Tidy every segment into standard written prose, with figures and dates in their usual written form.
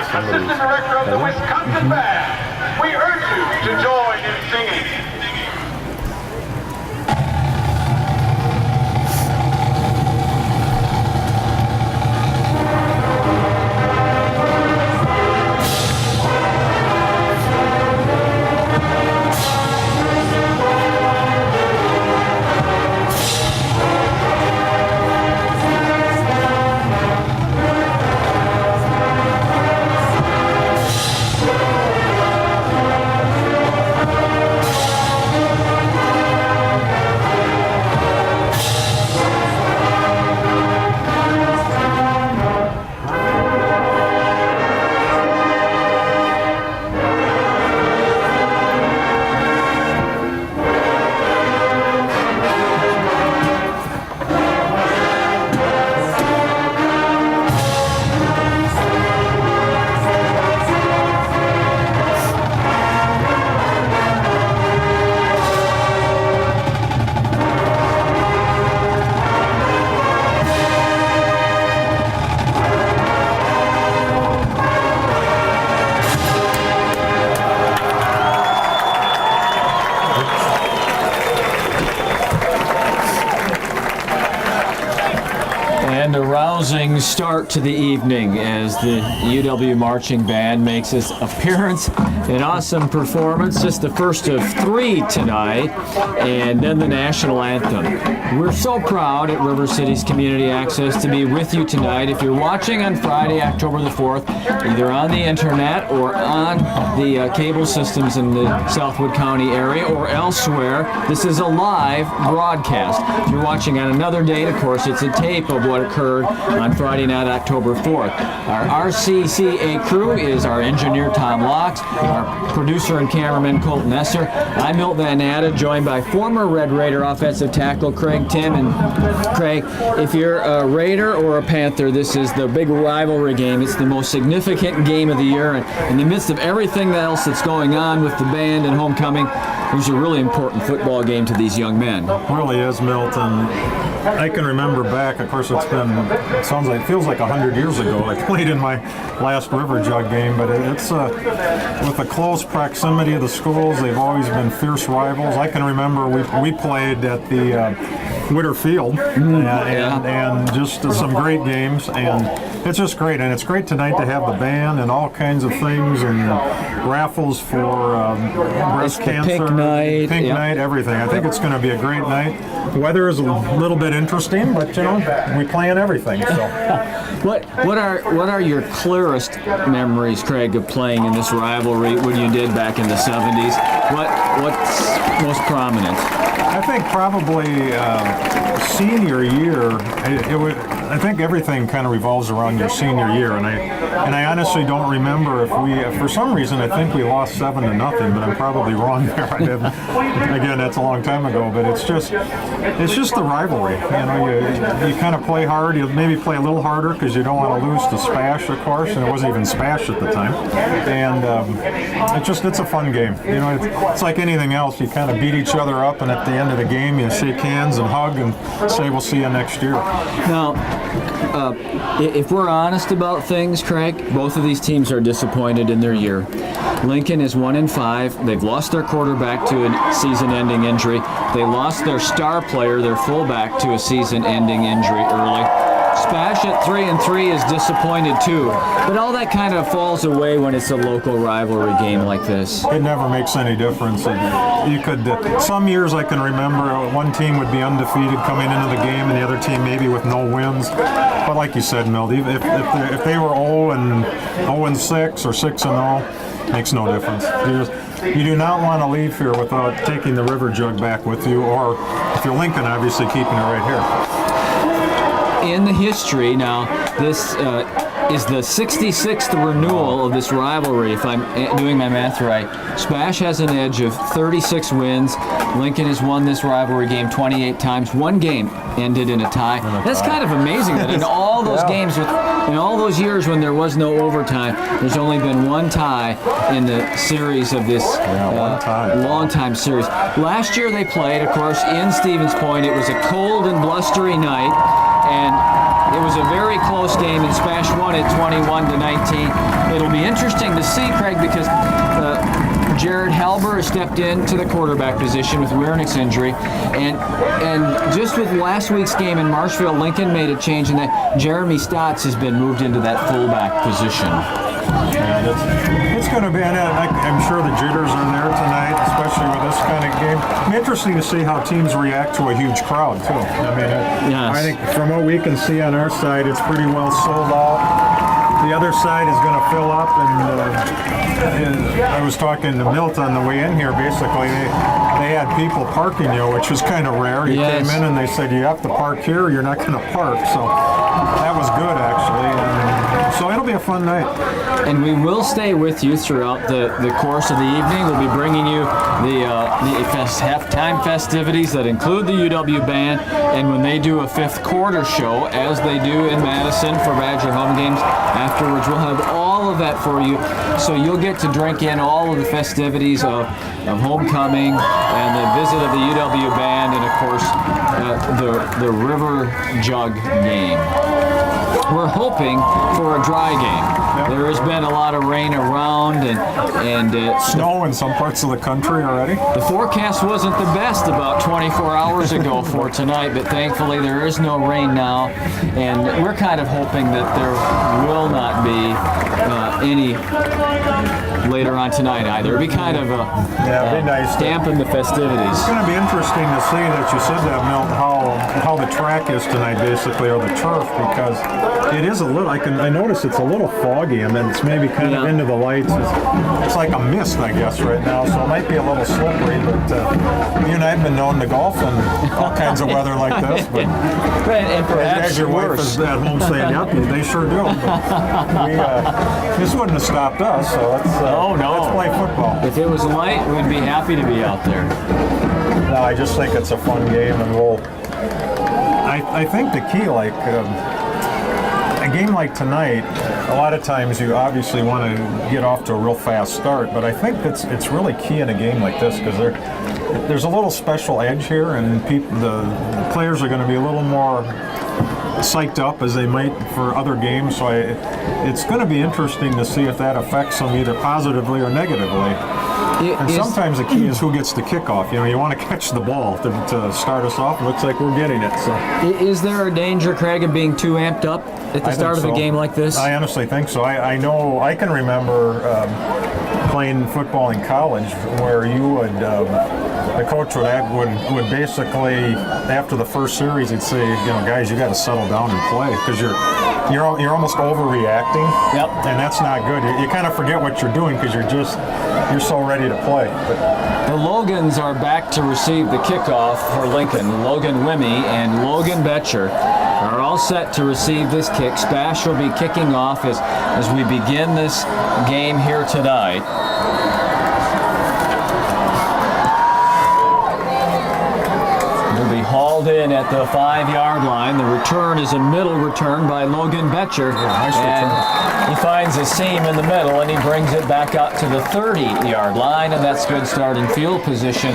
Assistant Director of the Wisconsin Band. We urge you to join in singing. Start to the evening as the UW Marching Band makes its appearance. An awesome performance, just the first of 3 tonight, and then the national anthem. We're so proud at River Cities Community Access to be with you tonight. If you're watching on Friday, October the 4th, either on the internet or on the cable systems in the Southwood County area or elsewhere, this is a live broadcast. If you're watching on another date, of course, it's a tape of what occurred on Friday night, October 4th. Our RCCA crew is our engineer, Tom Locks, our producer and cameraman, Colton Esser. I'm Milt Van Natta, joined by former Red Raider offensive tackle Craig Tim. And Craig, if you're a Raider or a Panther, this is the big rivalry game. It's the most significant game of the year, and in the midst of everything else that's going on with the band and homecoming, there's a really important football game to these young men. It really is, Milt, and I can remember back, of course feels like 100 years ago I played in my last River Jug game, but it's with the close proximity of the schools, they've always been fierce rivals. I can remember we played at the Witter Field and just some great games, and it's just great, and it's great tonight to have the band and all kinds of things and raffles for breast cancer, pink night, everything. I think it's going to be a great night. The weather is a little bit interesting, but we plan everything. So, what are your clearest memories, Craig, of playing in this rivalry? What you did back in the '70s? What's most prominent? I think probably senior year. I think everything kind of revolves around your senior year, and I honestly don't remember if for some reason I think we lost 7-0, but I'm probably wrong there. Again, that's a long time ago, but it's just the rivalry. You kind of play hard. You maybe play a little harder because you don't want to lose to SPASH, of course, and it wasn't even SPASH at the time. And it's a fun game. It's like anything else. You kind of beat each other up, and at the end of the game, you shake hands and hug and say, "We'll see you next year." Now, if we're honest about things, Craig, both of these teams are disappointed in their year. Lincoln is 1-5. They've lost their quarterback to a season-ending injury. They lost their star player, their fullback, to a season-ending injury early. SPASH at 3-3 is disappointed too, but all that kind of falls away when it's a local rivalry game like this. It never makes any difference. You could some years I can remember one team would be undefeated coming into the game, and the other team maybe with no wins. But like you said, Milt, if they were 0-6 or 6-0, makes no difference. You do not want to leave here without taking the River Jug back with you, or if you're Lincoln, obviously keeping it right here. In the history, now, this is the 66th renewal of this rivalry, if I'm doing my math right. SPASH has an edge of 36 wins. Lincoln has won this rivalry game 28 times. One game ended in a tie. That's kind of amazing that in all those games, in all those years when there was no overtime, there's only been one tie in the series of this long-time series. Last year they played, of course, in Stevens Point. It was a cold and blustery night, and It was a very close game, and SPASH won it 21-19. It'll be interesting to see, Craig, because Jared Halber has stepped into the quarterback position with Wiernick's injury, and just with last week's game in Marshfield, Lincoln made a change in that Jeremy Stotts has been moved into that fullback position. Yeah, it's going to be, and I'm sure the jitters are there tonight, especially with this kind of game. It's interesting to see how teams react to a huge crowd, too. I mean, Yes. I think from what we can see on our side, it's pretty well sold out. The other side is going to fill up, and I was talking to Milt on the way in here. Basically, they had people parking you, which was kind of rare. You Yes. came in and they said, you have to park here, or you're not going to park. So that was good, actually. And so it'll be a fun night. And we will stay with you throughout the course of the evening. We'll be bringing you the halftime festivities that include the UW band, and when they do a fifth quarter show, as they do in Madison for Badger home games, afterwards we'll have all of that for you. So you'll get to drink in all of the festivities of homecoming and the visit of the UW band, and of course the River Jug game. We're hoping for a dry game. There has been a lot of rain around and Snow in some parts of the country already. the forecast wasn't the best about 24 hours ago for tonight, but thankfully there is no rain now, and we're kind of hoping that there will not be any later on tonight either. It'd be kind of It'd be nice to- dampen the festivities. It's going to be interesting to see that you said that, Milton, how the track is tonight, basically, or the turf, because it is a little. I notice it's a little foggy, and then it's maybe kind of Yeah. into the lights. It's like a mist, I guess, right now, so it might be a little slippery. But you and I have been known to golf in all kinds of weather like this. But Right, and perhaps as your wife worse. is at home saying, "Yep, they sure do." But this wouldn't have stopped us, so let's play football. If it was light, we'd be happy to be out there. No, I just think it's a fun game, and I think the key, like a game like tonight, a lot of times you obviously want to get off to a real fast start, but I think it's really key in a game like this because there's a little special edge here, and the players are going to be a little more psyched up as they might for other games. So it's going to be interesting to see if that affects them either positively or negatively. And sometimes the key is who gets the kickoff. You know, you want to catch the ball to start us off. It looks like we're getting it. So, is there a danger, Craig, of being too amped up at the start of a game like this? I honestly think so. I know I can remember playing football in college where you would. The coach would basically, after the first series, he'd say, guys, you got to settle down and play because you're almost overreacting. Yep. And that's not good. You kind of forget what you're doing because you're so ready to play. But the Logans are back to receive the kickoff for Lincoln. Logan Wimmy and Logan Betcher are all set to receive this kick. SPASH will be kicking off as we begin this game here tonight. Hauled in at the 5-yard line. The return is a middle return by Logan Betcher. And he finds a seam in the middle and he brings it back up to the 30-yard line, and that's good starting field position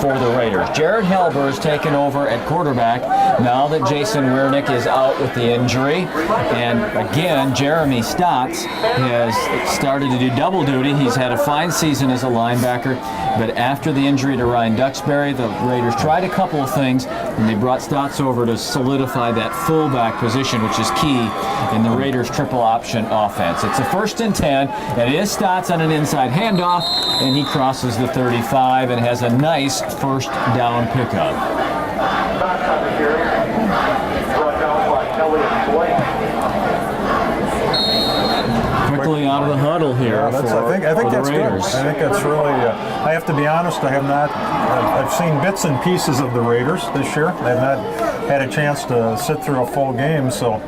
for the Raiders. Jared Halber is taken over at quarterback now that Jason Wiernick is out with the injury. And again, Jeremy Stotts has started to do double duty. He's had a fine season as a linebacker, but after the injury to Ryan Duxbury, the Raiders tried a couple of things, and they brought Stotts over to solidify that fullback position, which is key in the Raiders' triple option offense. It's a 1st and 10, and it is Stotts on an inside handoff, and he crosses the 35 and has a nice first down pickup. Quickly out of the huddle here I think for the that's Raiders. good. I think that's really. I have to be honest. I have not. I've seen bits and pieces of the Raiders this year. I have not had a chance to sit through a full game, so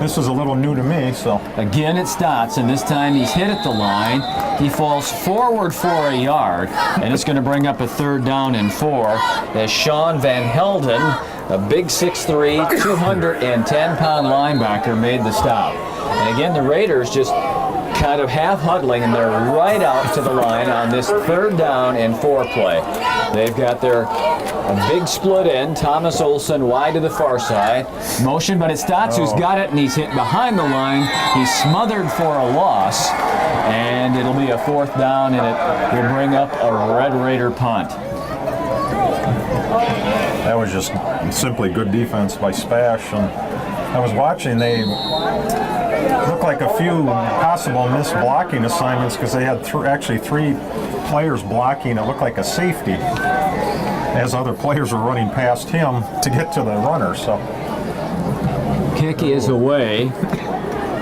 this is a little new to me. So again, it's Stotts, and this time he's hit at the line. He falls forward for a yard, and it's going to bring up a 3rd down and 4 as Sean Van Helden, a big 6'3", 210-pound linebacker, made the stop. And again, the Raiders just kind of half huddling, and they're right out to the line on this 3rd down and 4 play. They've got their A big split end. Thomas Olson wide to the far side. Motion, but it's Stotts who's got it, and he's hit behind the line. He's smothered for a loss, and it'll be a 4th down, and it will bring up a Red Raider punt. That was just simply good defense by SPASH. And I was watching, they looked like a few possible missed blocking assignments because they had actually 3 players blocking. It looked like a safety as other players were running past him to get to the runner. So Kick is away.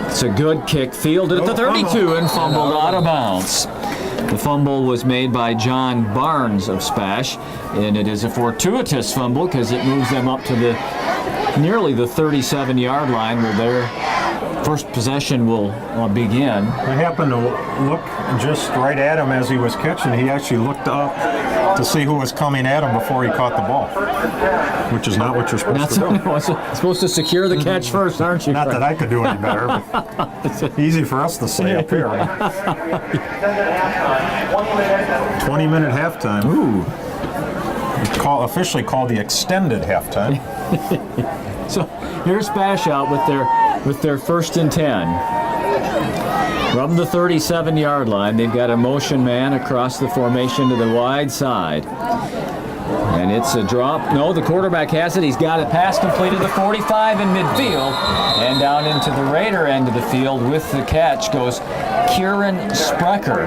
It's a good kick, fielded at the 32 and fumbled out of bounds. The fumble was made by John Barnes of SPASH, and it is a fortuitous fumble because it moves them up to nearly the 37-yard line where their first possession will begin. I happened to look just right at him as he was catching. He actually looked up to see who was coming at him before he caught the ball, which is not what you're supposed to do. Supposed to secure the catch first, aren't you? Not that I could do any better, but easy for us to say up here. 20-minute halftime. Ooh. Officially called the extended halftime. So here's SPASH out with their 1st and 10. From the 37-yard line, they've got a motion man across the formation to the wide side. And it's a drop. No, the quarterback has it. He's got a pass completed the 45 in midfield. And down into the Raider end of the field with the catch goes Kieran Sprecher.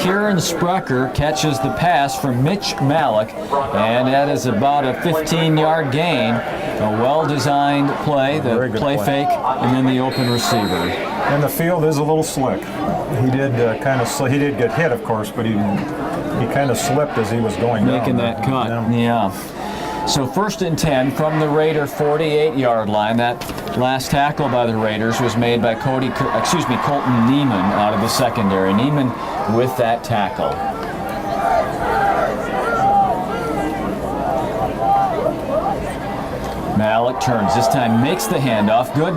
Kieran Sprecher catches the pass from Mitch Malik. And that is about a 15-yard gain. A well-designed play, the play fake, and then the open receiver. And the field is a little slick. He did he did get hit, of course, but he kind of slipped as he was going down. Making that cut, yeah. So 1st and 10 from the Raider 48-yard line. That last tackle by the Raiders was made by Colton Neiman out of the secondary. Neiman with that tackle. Malik turns, this time makes the handoff. Good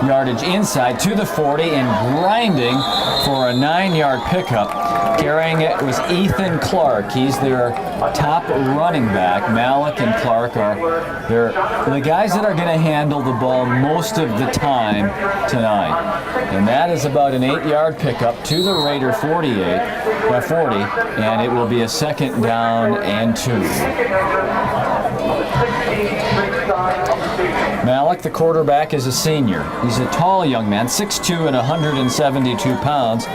yardage inside to the 40 and grinding for a 9-yard pickup. Carrying it was Ethan Clark. He's their top running back. Malik and Clark are the guys that are going to handle the ball most of the time tonight. And that is about an 8-yard pickup to the Raider 40, and it will be a 2nd down and 2. Malik, the quarterback, is a senior. He's a tall young man, 6'2" and 172 pounds.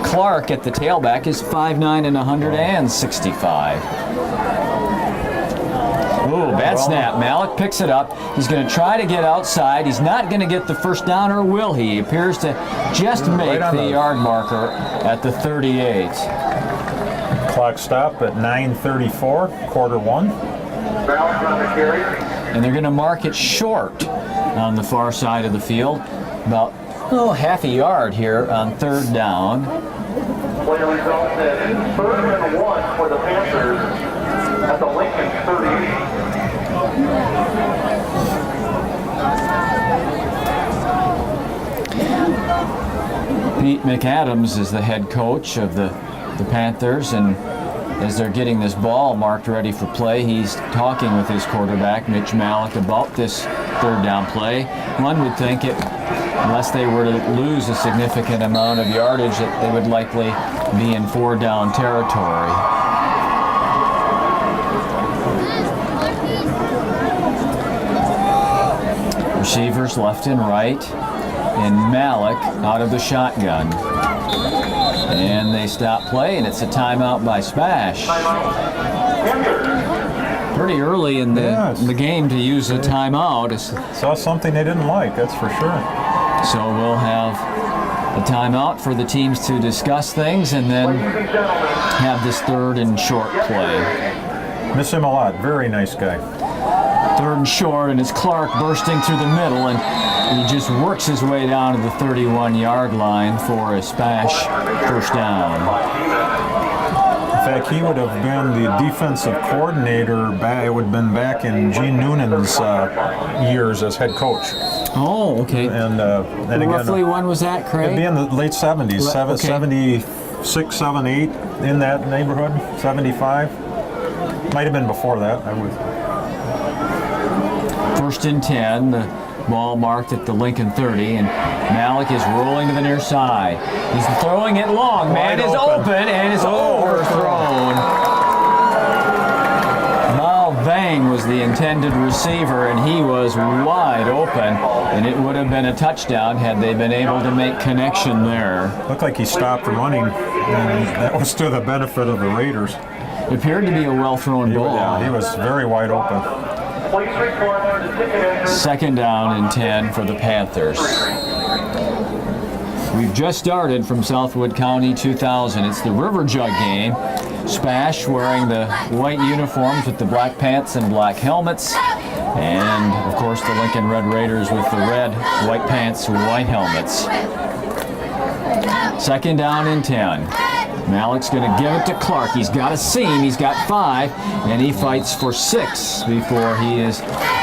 Clark at the tailback is 5'9" and 165. Ooh, bad snap. Malik picks it up. He's going to try to get outside. He's not going to get the 1st down, or will he? He appears to just make the yard marker at the 38. Clock stop at 9:34, quarter 1. And they're going to mark it short on the far side of the field. About half a yard here on 3rd down. Play resulted in 3rd and 1 for the Panthers at the Lincoln 30. Pete McAdams is the head coach of the Panthers, and as they're getting this ball marked ready for play, he's talking with his quarterback, Mitch Malik, about this 3rd down play. One would think unless they were to lose a significant amount of yardage, that they would likely be in 4 down territory. Receivers left and right, and Malik out of the shotgun. And they stop play, and it's a timeout by SPASH. Pretty early in the game to use a timeout. Saw something they didn't like, that's for sure. So we'll have a timeout for the teams to discuss things, and then have this 3rd and short play. Miss him a lot. Very nice guy. 3rd and short, and it's Clark bursting through the middle, and he just works his way down to the 31-yard line for a SPASH 1st down. In fact, he would have been the defensive coordinator. It would have been back in Gene Noonan's years as head coach. Oh, okay. And again, roughly when was that, Craig? It'd be in the late 70s, 76, 7, 8, in that neighborhood, 75. Might have been before that. 1st and 10. The ball marked at the Lincoln 30, and Malik is rolling to the near side. He's throwing it long. Man is open and is overthrown. Vang was the intended receiver, and he was wide open, and it would have been a touchdown had they been able to make connection there. Looked like he stopped running, and that was to the benefit of the Raiders. It appeared to be a well-thrown ball. Yeah, he was very wide open. 2nd down and 10 for the Panthers. We've just started from Southwood County 2000. It's the River Jug game. SPASH wearing the white uniforms with the black pants and black helmets. And, of course, the Lincoln Red Raiders with the red, white pants, white helmets. 2nd down and 10. Malik's going to give it to Clark. He's got a seam. He's got 5, and he fights for 6 before he is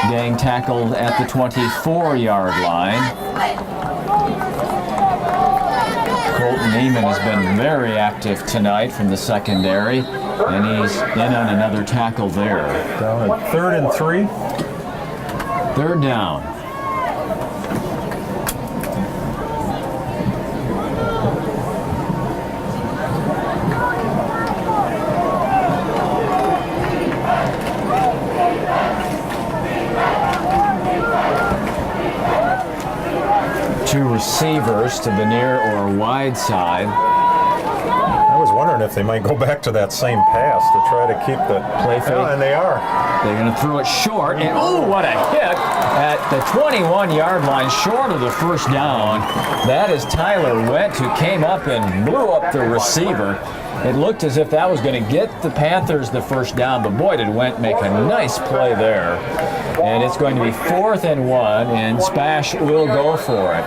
getting tackled at the 24-yard line. Colton Neiman has been very active tonight from the secondary, and he's in on another tackle there. Down at 3rd and 3. 3rd down. Two receivers to the near or wide side. I was wondering if they might go back to that same pass to try to keep the Play fake. Yeah, and they are. They're going to throw it short, and oh, what a hit at the 21-yard line, short of the 1st down. That is Tyler Wendt, who came up and blew up the receiver. It looked as if that was going to get the Panthers the 1st down, but boy, did Wendt make a nice play there. And it's going to be 4th and 1, and SPASH will go for it.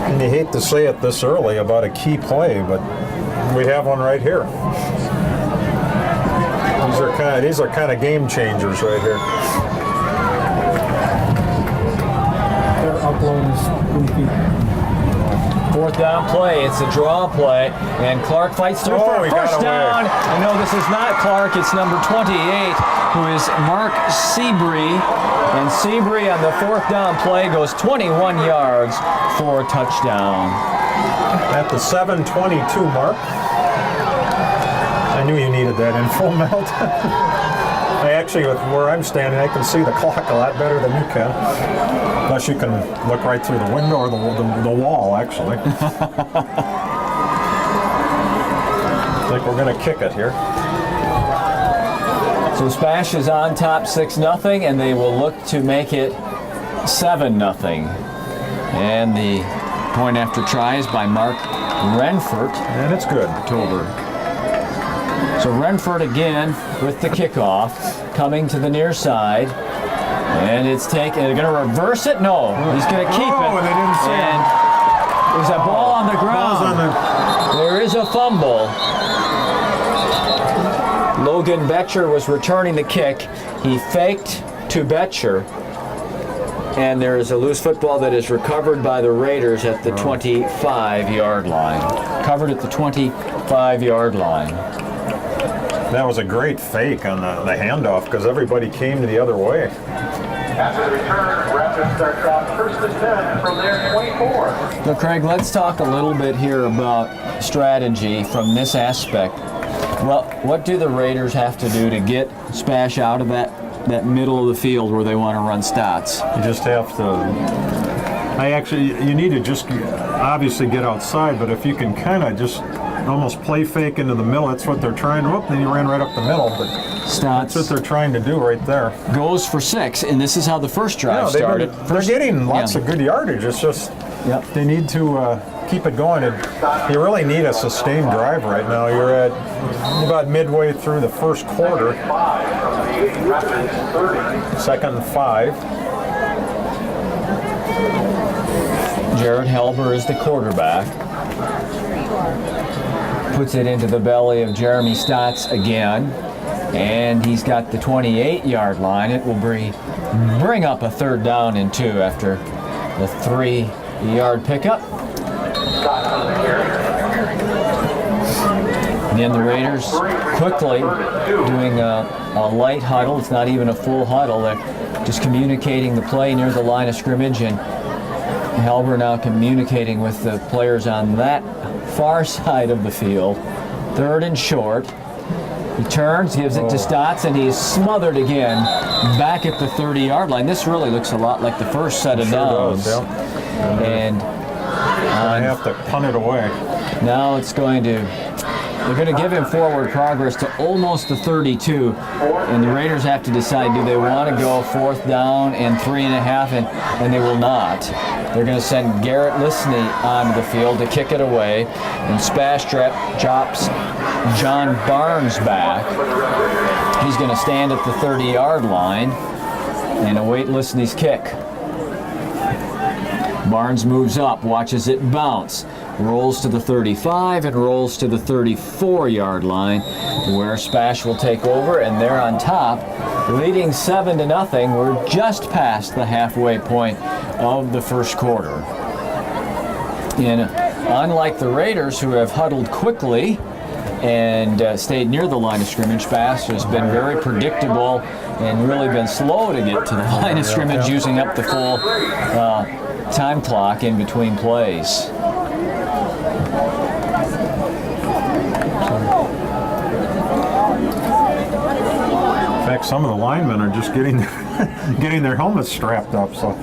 And you hate to say it this early about a key play, but we have one right here. These are kind of game changers right here. Their upload is goofy. 4th down play. It's a draw play, and Clark fights through for a 1st down. And no, this is not Clark. It's number 28, who is Mark Seabree. And Seabree on the 4th down play goes 21 yards for a touchdown. At the 7:22 mark. I knew you needed that info, Melt. I actually, with where I'm standing, I can see the clock a lot better than you can. Unless you can look right through the window or the wall, actually. I think we're going to kick it here. So SPASH is on top 6-0, and they will look to make it 7-0. And the point after try is by Mark Renfort. And it's good. October. So Renfort again with the kickoff, coming to the near side. And it's taken. They're going to reverse it? No, he's going to keep it. And they didn't see and there's a ball on the ground. There is a fumble. Logan Betcher was returning the kick. He faked to Betcher. And there is a loose football that is recovered by the Raiders at the 25-yard line. Covered at the 25-yard line. That was a great fake on the handoff because everybody came to the other way. After the return, Raptors start off 1st and 10 from their 24. So Craig, let's talk a little bit here about strategy from this aspect. Well, what do the Raiders have to do to get SPASH out of that middle of the field where they want to run stats? You just have to. You need to just obviously get outside, but if you can kind of just almost play fake into the middle, that's what they're trying to. Then you ran right up the middle, but that's what they're trying to do right there. Goes for 6, and this is how the first drive started. They're getting lots of good yardage. It's just they need to keep it going. You really need a sustained drive right now. You're at about midway through the first quarter. 2nd and 5. Jared Helber is the quarterback. Puts it into the belly of Jeremy Stotts again. And he's got the 28-yard line. It will bring up a 3rd down and 2 after the 3-yard pickup. Again, the Raiders quickly doing a light huddle. It's not even a full huddle. They're just communicating the play near the line of scrimmage, and Halber now communicating with the players on that far side of the field. 3rd and short. He turns, gives it to Stotts, and he's smothered again back at the 30-yard line. This really looks a lot like the first set of downs. Does, And I have to punt it away. now it's going to, they're going to give him forward progress to almost the 32, and the Raiders have to decide, do they want to go 4th down and 3.5, and they will not. They're going to send Garrett Lisney onto the field to kick it away, and SPASH drops John Barnes back. He's going to stand at the 30-yard line and await Lisney's kick. Barnes moves up, watches it bounce, rolls to the 35 and rolls to the 34-yard line, where SPASH will take over, and they're on top, leading 7-0. We're just past the halfway point of the first quarter. And unlike the Raiders, who have huddled quickly and stayed near the line of scrimmage, SPASH has been very predictable and really been slow to get to the line of scrimmage, using up the full time clock in between plays. In fact, some of the linemen are just getting getting their helmets strapped up. So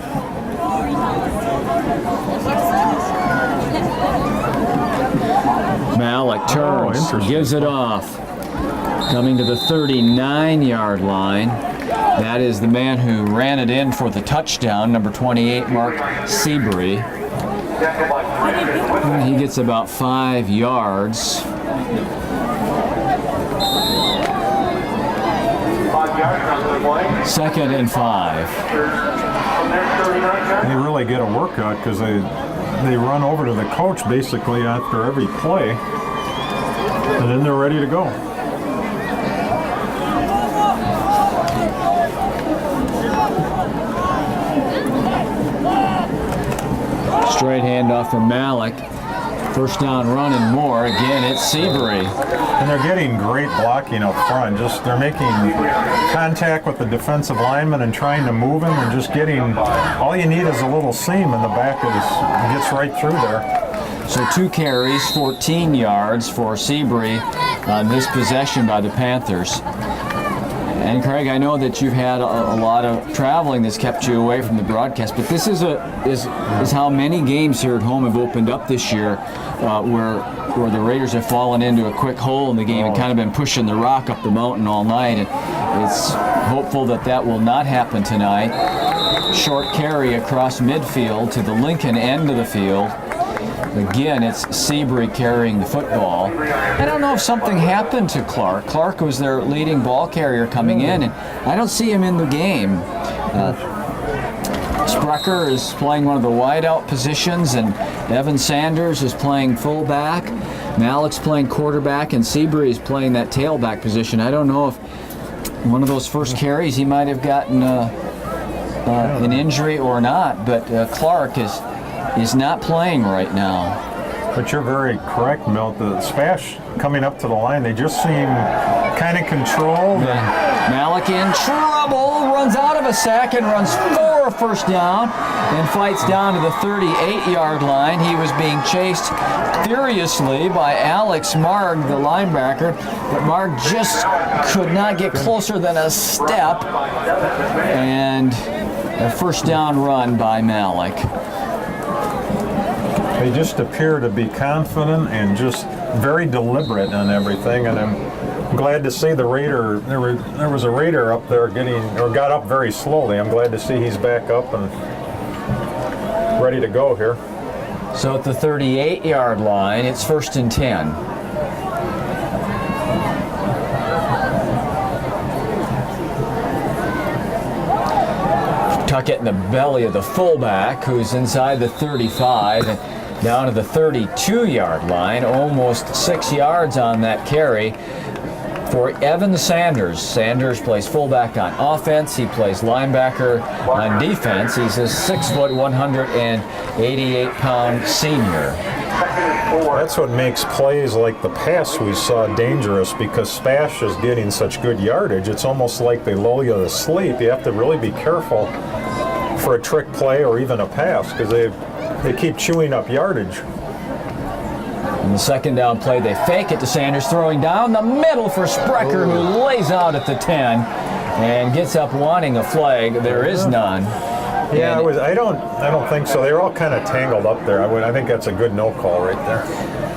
Malik turns, gives it off, coming to the 39-yard line. That is the man who ran it in for the touchdown, number 28, Mark Seabury. He gets about 5 yards. Second and 5. they really get a workout because they run over to the coach basically after every play, and then they're ready to go. Straight handoff from Malik. First down run and more. Again, it's Seabury. And they're getting great blocking up front. Just they're making contact with the defensive lineman and trying to move him, and just getting, all you need is a little seam in the back gets right through there. So 2 carries, 14 yards for Seabury on this possession by the Panthers. And Craig, I know that you've had a lot of traveling that's kept you away from the broadcast, but this is how many games here at home have opened up this year, where the Raiders have fallen into a quick hole in the game and kind of been pushing the rock up the mountain all night. And it's hopeful that that will not happen tonight. Short carry across midfield to the Lincoln end of the field. Again, it's Seabury carrying the football. I don't know if something happened to Clark. Clark was their leading ball carrier coming in, and I don't see him in the game. Sprecher is playing one of the wideout positions, and Evan Sanders is playing fullback. Malik's playing quarterback, and Seabury is playing that tailback position. I don't know if one of those first carries he might have gotten an injury or not, but Clark is not playing right now. But you're very correct, Milt. The SPASH coming up to the line, they just seem kind of controlled. Malik in trouble, runs out of a sack and runs for a first down and fights down to the 38-yard line. He was being chased furiously by Alex Marg, the linebacker, but Marg just could not get closer than a step, and a first down run by Malik. They just appear to be confident and just very deliberate on everything, and I'm glad to see the Raider. There was a Raider up there got up very slowly. I'm glad to see he's back up and ready to go here. So at the 38-yard line, it's 1st and 10. Tuck it in the belly of the fullback, who's inside the 35, and down to the 32-yard line, almost 6 yards on that carry for Evan Sanders. Sanders plays fullback on offense. He plays linebacker on defense. He's a 6', 188-pound senior. That's what makes plays like the pass we saw dangerous, because SPASH is getting such good yardage. It's almost like they lull you to sleep. You have to really be careful for a trick play or even a pass, because they keep chewing up yardage. In the second down play, they fake it to Sanders, throwing down the middle for Sprecher, who lays out at the 10 and gets up wanting a flag. There is none. Yeah, I don't think so. They're all kind of tangled up there. I think that's a good no call right there.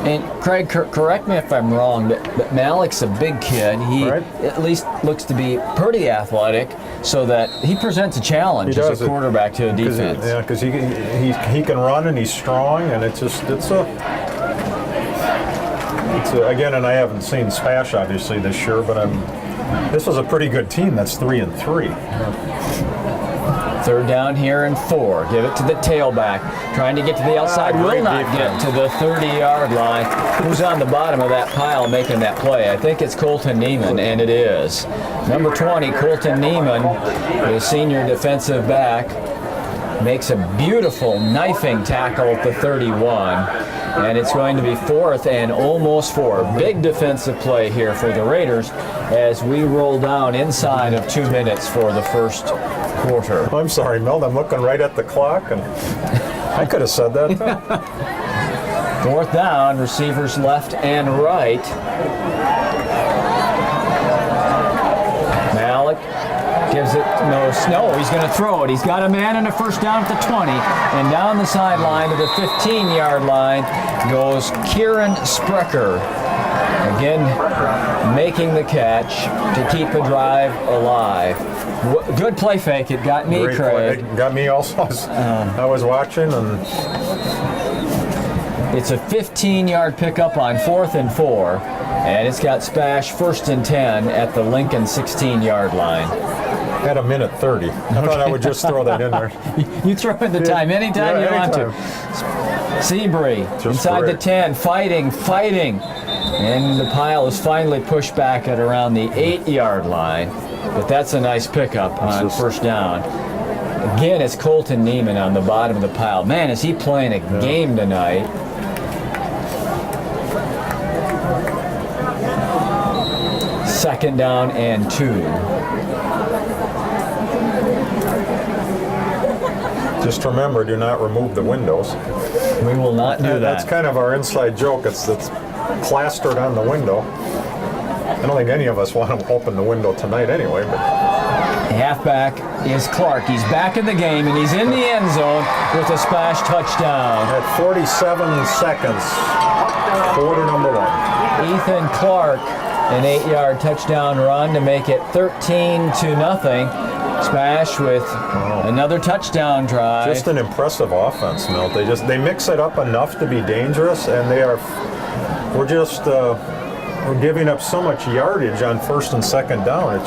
And Craig, correct me if I'm wrong, but Malik's a big kid. He Right. at least looks to be pretty athletic, so that he presents a challenge as a quarterback to a defense. Yeah, because he can run and he's strong, and it's a again, and I haven't seen SPASH obviously this year, but this was a pretty good team. That's 3-3. Third down here and 4. Give it to the tailback. Trying to get to the outside. Will Great not defense. get to the 30-yard line. Who's on the bottom of that pile making that play? I think it's Colton Neiman, and it is. Number 20, Colton Neiman, the senior defensive back, makes a beautiful knifing tackle at the 31. And it's going to be 4th and almost 4. Big defensive play here for the Raiders as we roll down inside of 2 minutes for the first quarter. I'm sorry, Mel. I'm looking right at the clock, and I could have said that. 4th down, receivers left and right. Malik gives it no, he's going to throw it. He's got a man and a first down at the 20, and down the sideline to the 15-yard line goes Kieran Sprecher. Again, making the catch to keep a drive alive. Good play fake. It got me, Great Craig. play. It got me also. I was watching, and it's a 15-yard pickup on 4th and 4, and it's got SPASH 1st and 10 at the Lincoln 16-yard line. at a minute 30. I thought I would just throw that in there. You throw in the time anytime you want to. Seabury inside the 10, fighting. And the pile is finally pushed back at around the 8-yard line. But that's a nice pickup on first down. Again, it's Colton Neiman on the bottom of the pile. Man, is he playing a game tonight. Second down and 2. Just remember, do not remove the windows. We will not do that. That's kind of our inside joke. It's plastered on the window. I don't think any of us want to open the window tonight anyway. But halfback is Clark. He's back in the game, and he's in the end zone with a SPASH touchdown. at 47 seconds, quarter number 1. Ethan Clark, an 8-yard touchdown run to make it 13-0. SPASH with another touchdown drive. Just an impressive offense, Milt. They mix it up enough to be dangerous, and we're giving up so much yardage on first and second down.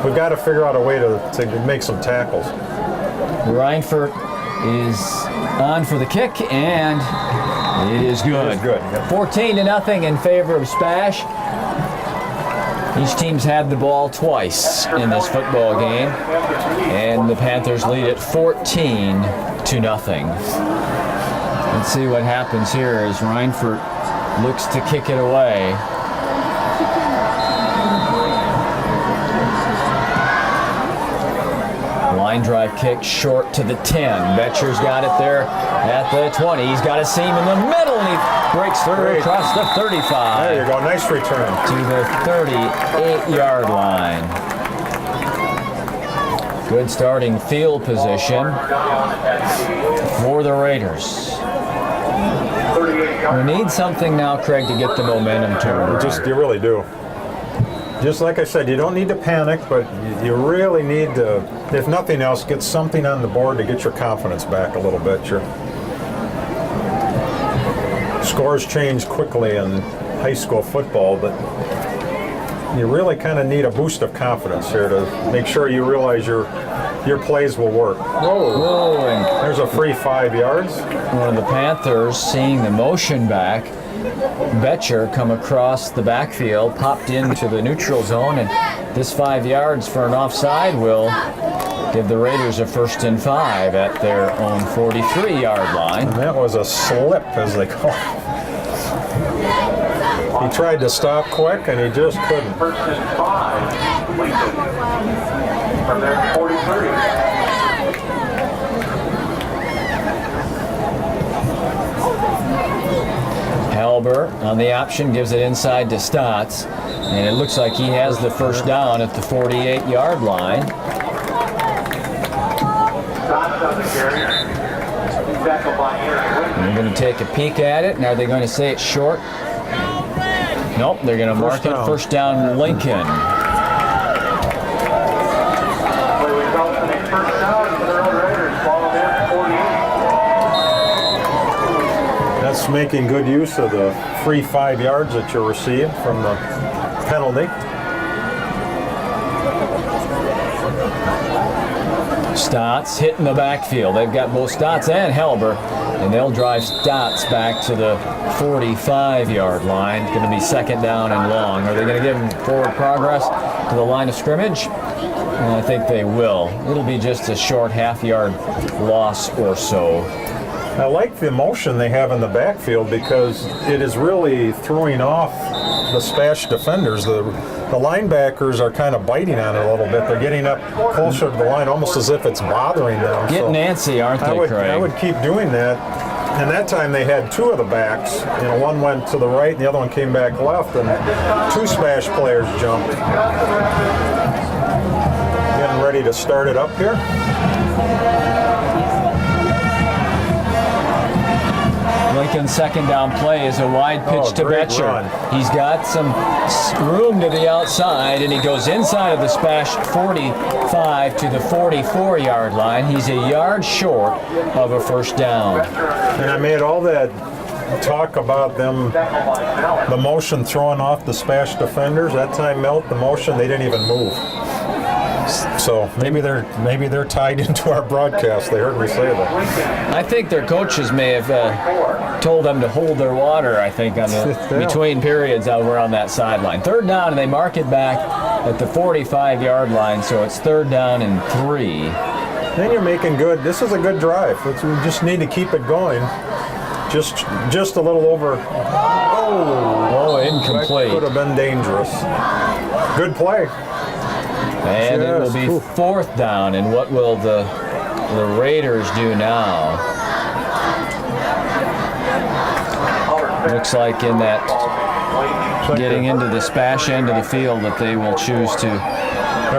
We've got to figure out a way to make some tackles. Reinfurt is on for the kick, and it is good. It is good. Yep. 14-0 in favor of SPASH. Each team's had the ball twice in this football game, and the Panthers lead it 14-0. Let's see what happens here as Reinfurt looks to kick it away. Line drive kick short to the 10. Betcher's got it there at the 20. He's got a seam in the middle, and he breaks through across the 35. There you go. Nice return. To the 38-yard line. Good starting field position for the Raiders. We need something now, Craig, to get the momentum turned. You really do. Just like I said, you don't need to panic, but you really need to, if nothing else, get something on the board to get your confidence back a little bit. Your scores change quickly in high school football, but you really kind of need a boost of confidence here to make sure you realize your plays will work. Whoa, and There's a free 5 yards. one of the Panthers, seeing the motion back, Betcher come across the backfield, popped into the neutral zone, and this 5 yards for an offside will give the Raiders a 1st and 5 at their own 43-yard line. And that was a slip, as they call it. He tried to stop quick, and he just couldn't. 1st and 5, Lincoln, from their 43. Halber on the option gives it inside to Stotts, and it looks like he has the 1st down at the 48-yard line. Stotts on the carry. Tackled by Aaron. They're going to take a peek at it, and are they going to say it's short? Nope, they're going to mark it 1st down Lincoln. Play results in a 1st down for the Raiders. Ball there, 48. That's making good use of the free 5 yards that you received from the penalty. Stotts hitting the backfield. They've got both Stotts and Halber, and they'll drive Stotts back to the 45-yard line. It's going to be 2nd down and long. Are they going to give him forward progress to the line of scrimmage? I think they will. It'll be just a short half-yard loss or so. I like the motion they have in the backfield because it is really throwing off the SPASH defenders. The linebackers are kind of biting on it a little bit. They're getting up closer to the line, almost as if it's bothering them. Getting antsy, aren't they, Craig? I would keep doing that. And that time they had 2 of the backs. You know, one went to the right, and the other one came back left, and 2 SPASH players jumped. Getting ready to start it up here. Lincoln's 2nd down play is a wide pitch to great Betcher. run. He's got some room to the outside, and he goes inside of the SPASH 45 to the 44-yard line. He's a yard short of a 1st down. And I made all that talk about them, the motion throwing off the SPASH defenders. That time, Milt, the motion, they didn't even move. So maybe they're tied into our broadcast. They heard me say that. I think their coaches may have told them to hold their water, I think, on the between periods over on that sideline. 3rd down, and they mark it back at the 45-yard line, so it's 3rd down and 3. Then you're making good. This is a good drive. We just need to keep it going. Just a little over. Oh, incomplete. That could have been dangerous. Good play. And it will be 4th down, and what will the Raiders do now? Looks like in that getting into the SPASH end of the field that they will choose to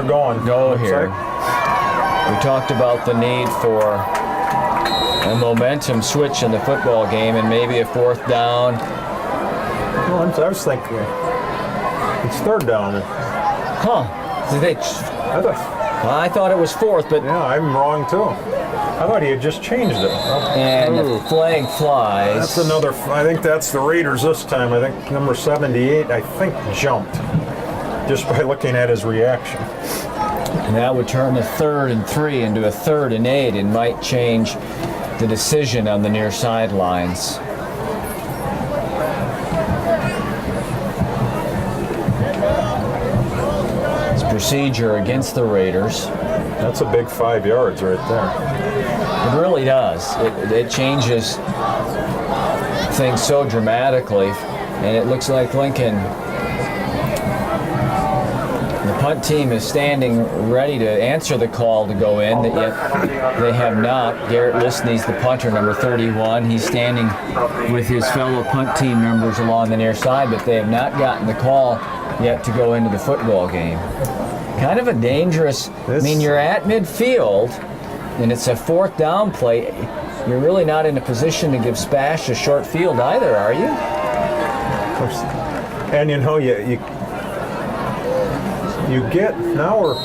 go here. We talked about the need for a momentum switch in the football game and maybe a 4th down. Well, I was thinking it's 3rd down. Huh. I thought it was 4th, but yeah, I'm wrong too. I thought he had just changed it. And the flag flies. That's another. I think that's the Raiders this time. I think number 78, I think, jumped just by looking at his reaction. And that would turn a 3rd and 3 into a 3rd and 8 and might change the decision on the near sidelines. Procedure against the Raiders. That's a big 5 yards right there. It really does. It changes things so dramatically, and it looks like Lincoln, the punt team is standing ready to answer the call to go in, that yet they have not. Garrett Listney's the punter, number 31. He's standing with his fellow punt team members along the near side, but they have not gotten the call yet to go into the football game. Kind of a dangerous, I mean, you're at midfield, and it's a 4th down play. You're really not in a position to give SPASH a short field either, are you? And you know, you get, now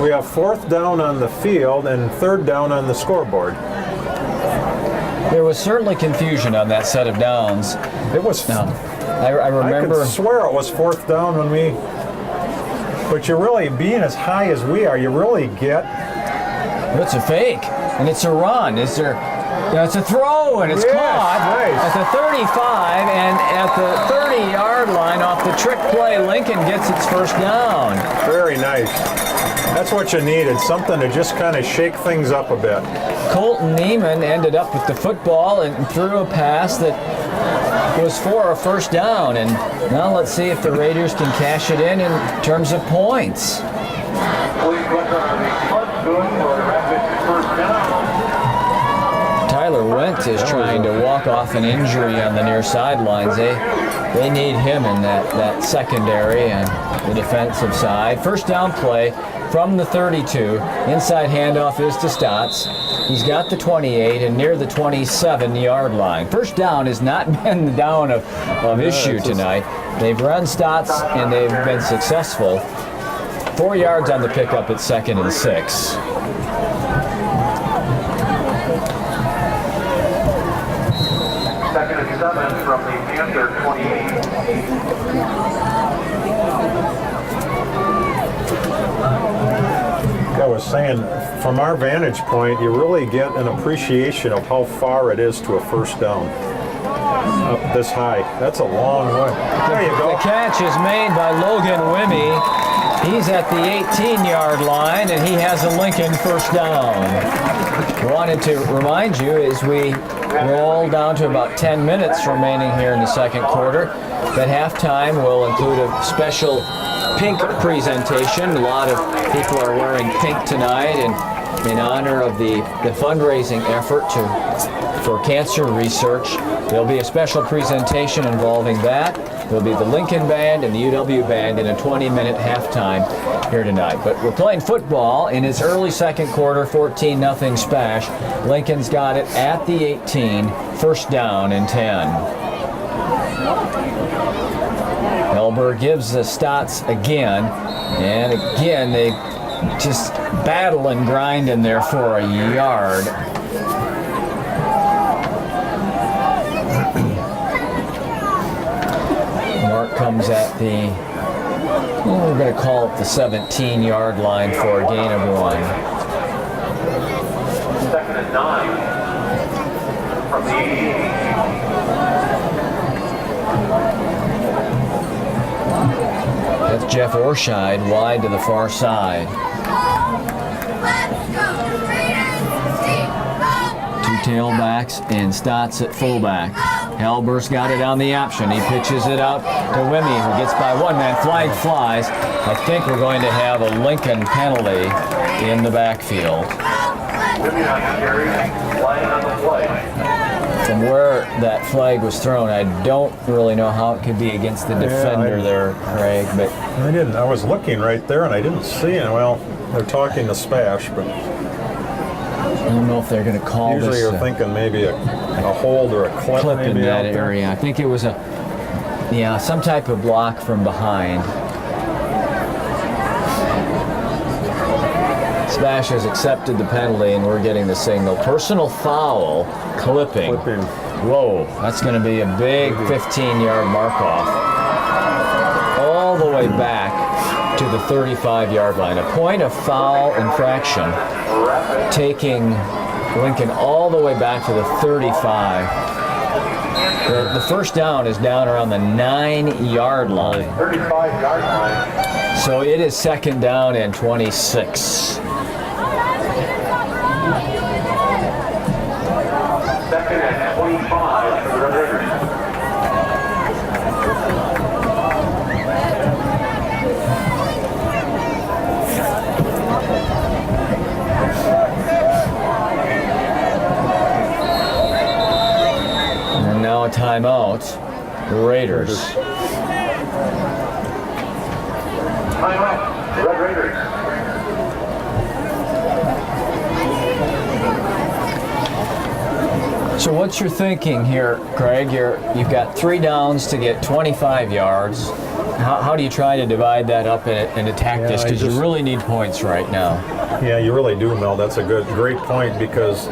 we have 4th down on the field and 3rd down on the scoreboard. There was certainly confusion on that set of downs. It was. No, I remember. I could swear it was 4th down when we. But you're really, being as high as we are, you really get. It's a fake, and it's a run. Is there That's a throw, and it's Yes, caught nice. at the 35, and at the 30-yard line off the trick play, Lincoln gets its first down. Very nice. That's what you needed, something to just kind of shake things up a bit. Colton Neiman ended up with the football and threw a pass that was for a first down. And now let's see if the Raiders can cash it in terms of points. Tyler Wentz is trying to walk off an injury on the near sidelines. They need him in that secondary and the defensive side. First down play from the 32. Inside handoff is to Stotts. He's got the 28 and near the 27-yard line. First down has not been the down of issue tonight. They've run Stotts and they've been successful. 4 yards on the pickup at 2nd and 6. Second and 7 from the Panther 28. I was saying, from our vantage point, you really get an appreciation of how far it is to a first down. Up this high. That's a long way. There you go. The catch is made by Logan Wimmy. He's at the 18-yard line, and he has a Lincoln first down. Wanted to remind you as we roll down to about 10 minutes remaining here in the second quarter that halftime will include a special pink presentation. A lot of people are wearing pink tonight in honor of the fundraising effort for cancer research. There'll be a special presentation involving that. There'll be the Lincoln Band and the UW Band in a 20-minute halftime here tonight. But we're playing football in its early second quarter, 14-0 SPASH. Lincoln's got it at the 18, first down and 10. Elber gives the Stotts again, and again they just battle and grind in there for a yard. Mark comes at the, we're going to call it the 17-yard line for a gain of 1. Second and 9 from the 18. That's Jeff Orshide wide to the far side. Two tailbacks and Stotts at fullback. Elber's got it on the option. He pitches it out to Wimmy, who gets by one man. Flag flies. I think we're going to have a Lincoln penalty in the backfield. Wimmy on the carry, flying on the play. From where that flag was thrown, I don't really know how it could be against the defender there, Craig. But I didn't. I was looking right there and I didn't see it. Well, they're talking to SPASH, but I don't know if they're going to call usually this you're thinking maybe a hold or a clip in maybe that out there. area. I think it was some type of block from behind. SPASH has accepted the penalty, and we're getting the signal. Personal foul, clipping. Whoa, that's going to be a big 15-yard mark-off. All the way back to the 35-yard line. A point of foul infraction, taking Lincoln all the way back to the 35. The first down is down around the 9-yard line. 35-yard line. So it is second down and 26. Second and 25 for the Red Raiders. And now a timeout. The Raiders. Timeout. Red Raiders. So what's your thinking here, Craig? You've got 3 downs to get 25 yards. How do you try to divide that up and attack this? Because you really need points right now. Yeah, you really do, Mel. That's a great point because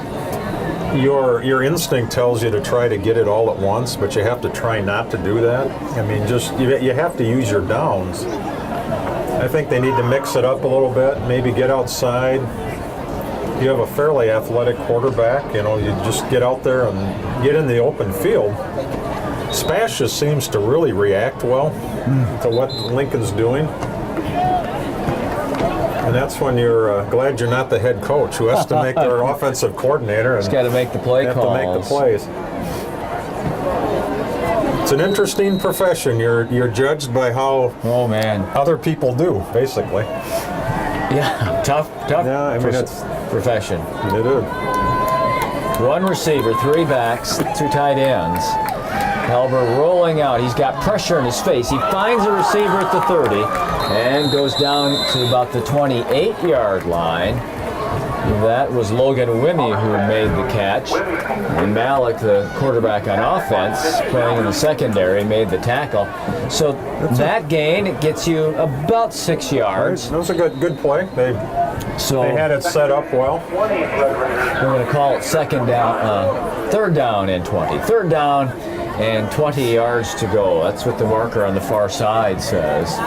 your instinct tells you to try to get it all at once, but you have to try not to do that. I mean, you have to use your downs. I think they need to mix it up a little bit, maybe get outside, you have a fairly athletic quarterback. You know, you just get out there and get in the open field. SPASH just seems to really react well to what Lincoln's doing. And that's when you're glad you're not the head coach who has to make their offensive coordinator. He's got to make the play calls. Have to make the plays. It's an interesting profession. You're judged by how other people do, basically. Yeah, tough Yeah, I mean, it's profession. It is. One receiver, 3 backs, 2 tight ends. Halber rolling out. He's got pressure in his face. He finds a receiver at the 30 and goes down to about the 28-yard line. That was Logan Wimmy who made the catch. And Malik, the quarterback on offense, playing in the secondary, made the tackle. So that gain, it gets you about 6 yards. That was a good play. They had it set up well. We're going to call it third down and 20. Third down and 20 yards to go. That's what the marker on the far side says.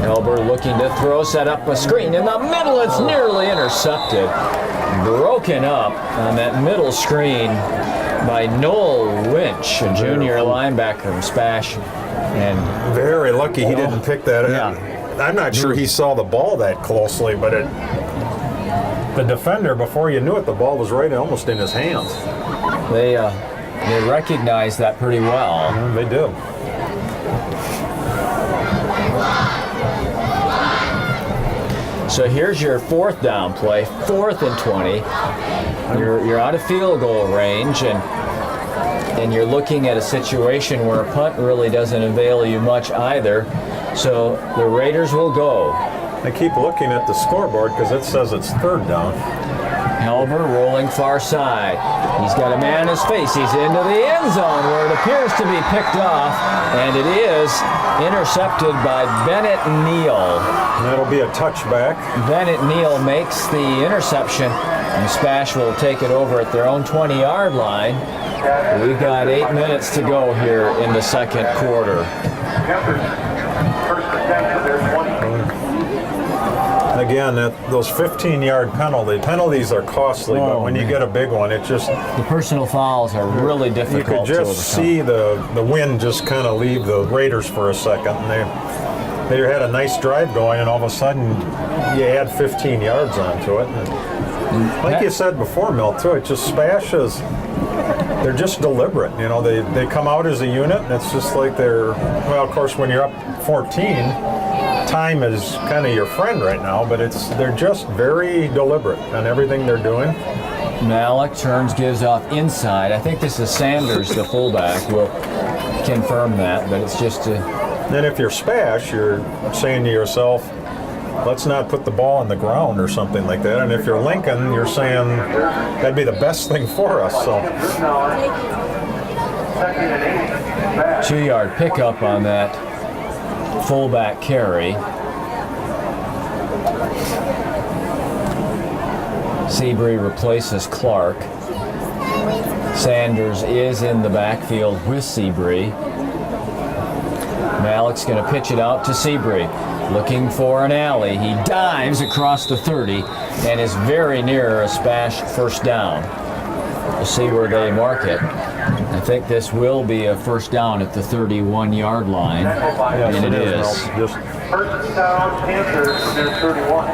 Halber looking to throw, set up a screen in the middle. It's nearly intercepted. Broken up on that middle screen by Noel Winch, a junior linebacker from SPASH. And very lucky he didn't pick that up. Yeah. I'm not sure he saw the ball that closely, but the defender, before you knew it, the ball was right almost in his hands. They recognized that pretty well. They do. So here's your 4th down play, 4th and 20. You're out of field goal range, and you're looking at a situation where a punt really doesn't avail you much either. So the Raiders will go. I keep looking at the scoreboard because it says it's 3rd down. Halber rolling far side. He's got a man in his face. He's into the end zone where it appears to be picked off, and it is intercepted by Bennett Neal. And that'll be a touchback. Bennett Neal makes the interception, and SPASH will take it over at their own 20-yard line. We've got 8 minutes to go here in the second quarter. Again, those 15-yard penalties are costly, but when you get a big one, it just... The personal fouls are really difficult to overcome. You could just see the wind just kind of leave the Raiders for a second, and they had a nice drive going, and all of a sudden you add 15 yards onto it. And like you said before, Milt, too, it just spashes. They're just deliberate. You know, they come out as a unit, and it's just like well, of course, when you're up 14, time is kind of your friend right now, but they're just very deliberate on everything they're doing. Malik turns, gives off inside. I think this is Sanders, the fullback, will confirm that, but it's just Then if you're SPASH, you're saying to yourself, let's not put the ball on the ground or something like that. And if you're Lincoln, you're saying that'd be the best thing for us. So 2-yard pickup on that fullback carry. Seabury replaces Clark. Sanders is in the backfield with Seabury. Malik's going to pitch it out to Seabury, looking for an alley. He dives across the 30 and is very near a SPASH first down. We'll see where they mark it. I think this will be a first down at the 31-yard line, yes, and it is. Just First down, Panthers near 31.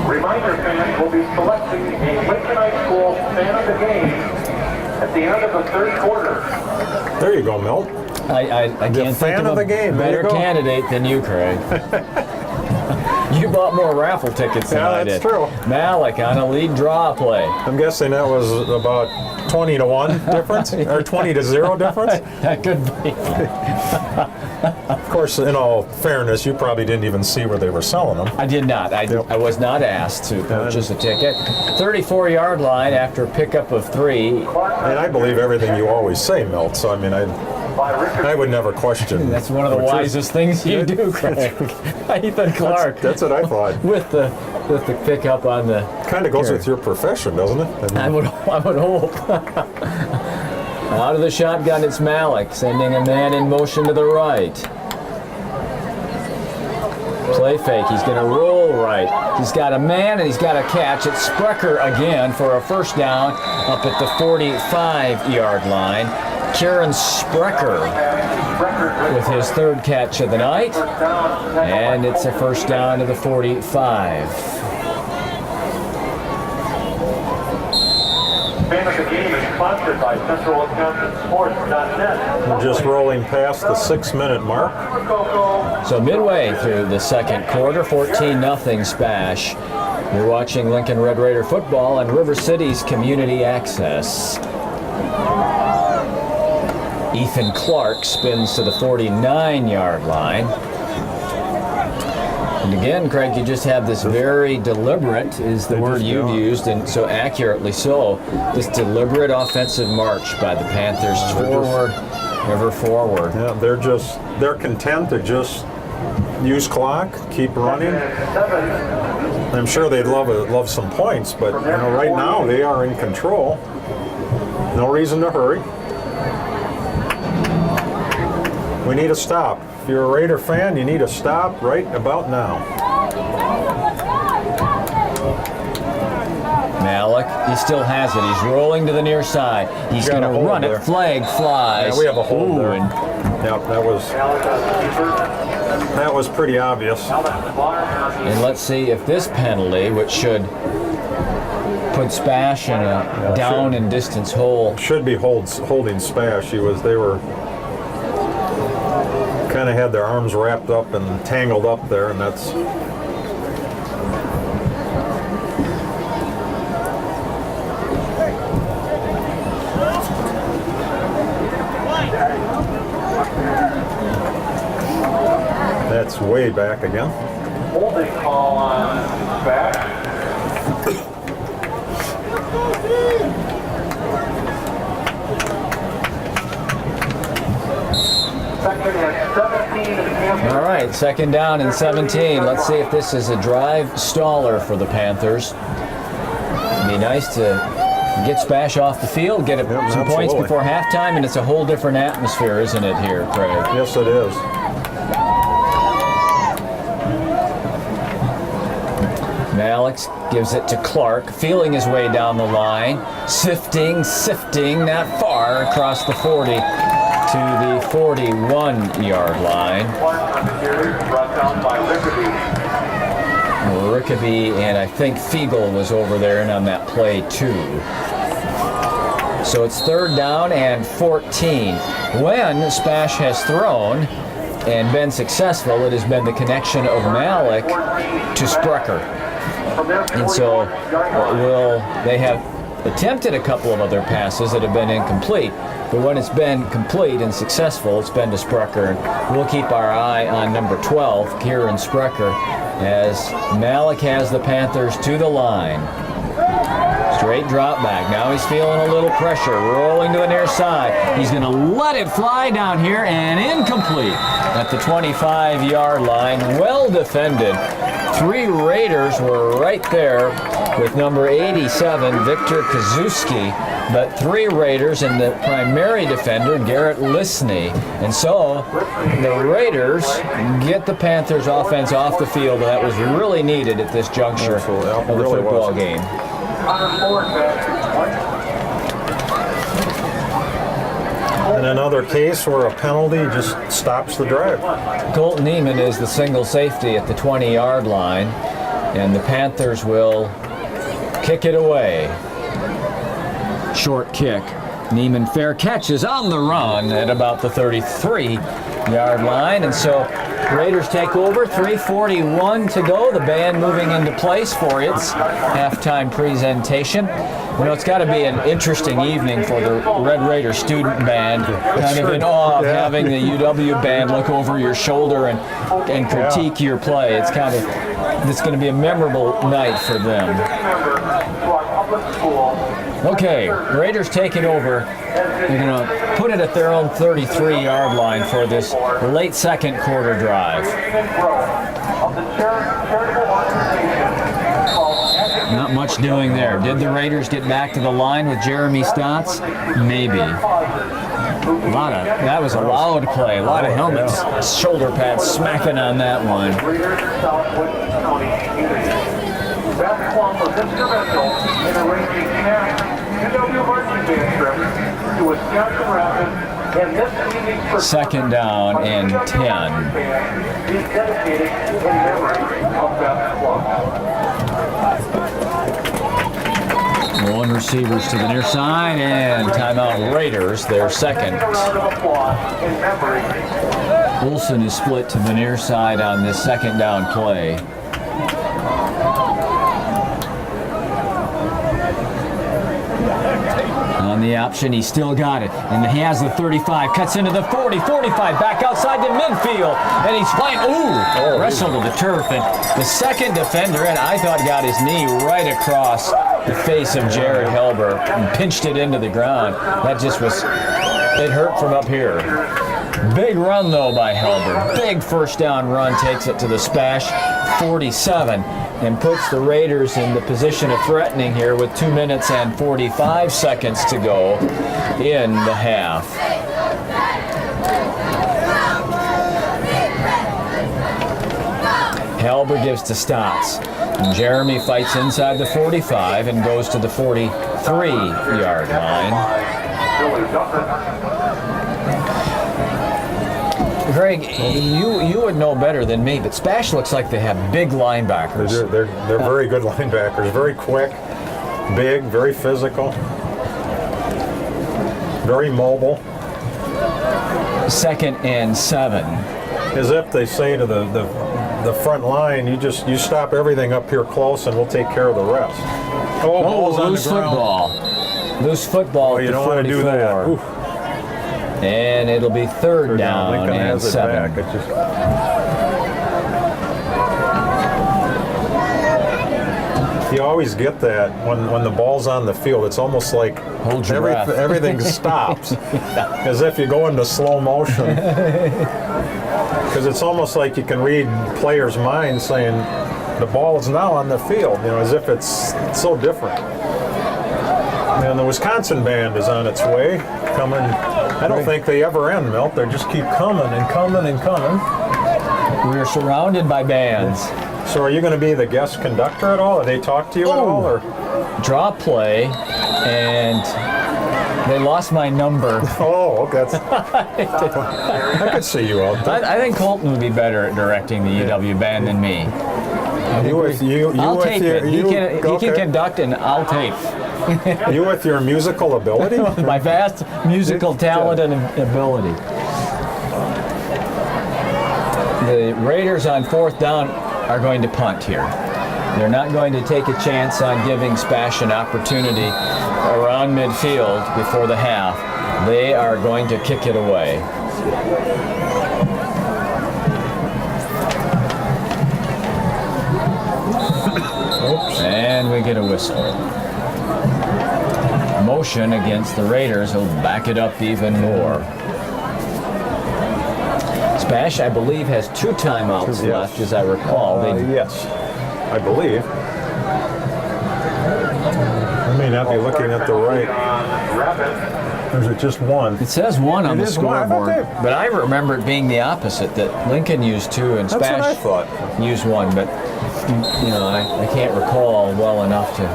Reminder, fans will be selecting a Lincoln High School fan of the game at the end of the third quarter. there you go, Milt. I can't think of a better candidate than you, Craig. You bought more raffle tickets than I did. Yeah, that's true. Malik on a lead draw play. I'm guessing that was about 20-1 difference, or 20-0 difference. That could be. Of course, in all fairness, you probably didn't even see where they were selling them. I did not. I was not asked to purchase a ticket. 34-yard line after a pickup of 3. And I believe everything you always say, Milt, so I mean, I would never question. That's one of the wisest things you do, Craig. Ethan Clark. That's what I thought. With the pickup on the... Kind of goes with your profession, doesn't it? I would hope. Out of the shotgun, it's Malik, sending a man in motion to the right. Play fake, he's going to roll right. He's got a man and he's got a catch. It's Sprecher again for a first down up at the 45-yard line. Kieran Sprecher with his third catch of the night. And it's a first down to the 45. Fan of the game is sponsored by CentralWisconsinSports.net. We're just rolling past the 6-minute mark. So midway through the second quarter, 14-0 Spash. You're watching Lincoln Red Raider football on River City's Community Access. Ethan Clark spins to the 49-yard line. And again, Craig, you just have this very deliberate, is the word you've used, and so accurately so, this deliberate offensive march by the Panthers forward, ever forward. Yeah, they're content to just use clock, keep running. I'm sure they'd love some points, but right now they are in control. No reason to hurry. We need a stop. If you're a Raider fan, you need a stop right about now. Malik, he still has it. He's rolling to the near side. He's going to run it. Flag flies. Yeah, we have a hold there. And Yep, that was pretty obvious. And let's see if this penalty, which should put Spash in a down and distance hole. Should be holding Spash. They were kind of had their arms wrapped up and tangled up there, and that's. That's way back again. Holding call on back. Second and 17. All right, second down and 17. Let's see if this is a drive staller for the Panthers. It'd be nice to get Spash off the field, get some points before halftime, and it's a whole different atmosphere, isn't it, here, Craig? Yes, it is. Alex gives it to Clark, feeling his way down the line, sifting not far across the 40 to the 41-yard line. Brought down by Rickaby and I think Fiegel was over there and on that play too. So it's third down and 14. When Spash has thrown and been successful, it has been the connection of Malik to Sprecher. And so they have attempted a couple of other passes that have been incomplete, but when it's been complete and successful, it's been to Sprecher. And we'll keep our eye on number 12, Kieran Sprecher, as Malik has the Panthers to the line. Straight drop back. Now he's feeling a little pressure, rolling to the near side. He's going to let it fly down here and incomplete at the 25-yard line. Well defended. Three Raiders were right there with number 87, Victor Kazuski, but three Raiders and the primary defender, Garrett Lisney. And so the Raiders get the Panthers offense off the field, and that was really needed at this juncture of the football game. In another case where a penalty just stops the drive. Colton Neiman is the single safety at the 20-yard line, and the Panthers will kick it away. Short kick. Neiman fair catches on the run at about the 33-yard line, and so Raiders take over, 3:41 to go. The band moving into place for its halftime presentation. You know, it's got to be an interesting evening for the Red Raider student band, kind of in awe of having the UW band look over your shoulder and critique your play. It's going to be a memorable night for them. Okay, Raiders take it over. They're going to put it at their own 33-yard line for this late second quarter drive. Not much doing there? Did the Raiders get back to the line with Jeremy Stotts? Maybe. That was a loud play. A lot of helmets, shoulder pads smacking on that one. Basketball was instrumental in arranging camp UW marching band trips to Wisconsin Rapids, and this evening's Second down and 10. is dedicated in memory of basketball. One receivers to the near side, and timeout Raiders, their second. A round of applause in memory. Wilson is split to the near side on this second down play. On the option, he still got it, and he has the 35, cuts into the 40, 45, back outside to midfield, and he's flying, wrestled to the turf, and the second defender, and I thought got his knee right across the face of Jared Helber and pinched it into the ground. That just was, it hurt from up here. Big run, though, by Helber. Big first down run, takes it to the SPASH 47 and puts the Raiders in the position of threatening here with 2 minutes and 45 seconds to go in the half. Helber gives to Stotts. Jeremy fights inside the 45 and goes to the 43-yard line. Greg, you would know better than me, but SPASH looks like they have big linebackers. They're very good linebackers. Very quick, big, very physical, very mobile. Second and 7. As if they say to the front line, you stop everything up here close, and we'll take care of the rest. Ball's on loose the ground. football. Loose football. You at the don't want to do 44. that. Oof. And it'll be third down Lincoln and has it 7. back. It just, you always get that when the ball's on the field. It's almost like Hold your breath. everything stops, as if you go into slow motion. Because it's almost like you can read players' minds saying, the ball is now on the field, as if it's so different. And the Wisconsin band is on its way, coming. I don't think they ever end, Milt. They just keep coming and coming and coming. We're surrounded by bands. So are you going to be the guest conductor at all? Or they talk to you at all? Or? Draw play, and they lost my number. Oh, that's. I could see you out there. I think Colton would be better at directing the UW band than me. I'll tape it. He can conduct, and I'll tape. You with your musical ability? My vast musical talent and ability. The Raiders on fourth down are going to punt here. They're not going to take a chance on giving SPASH an opportunity around midfield before the half. They are going to kick it away. And we get a whistle. Motion against the Raiders will back it up even more. SPASH, I believe, has 2 timeouts left, as I recall. Yes, I believe. I may not be looking at the right. Or is it just one? It says 1 on the scoreboard, but I remember it being the opposite, that Lincoln used 2 and That's what I SPASH thought. used 1, but I can't recall well enough to.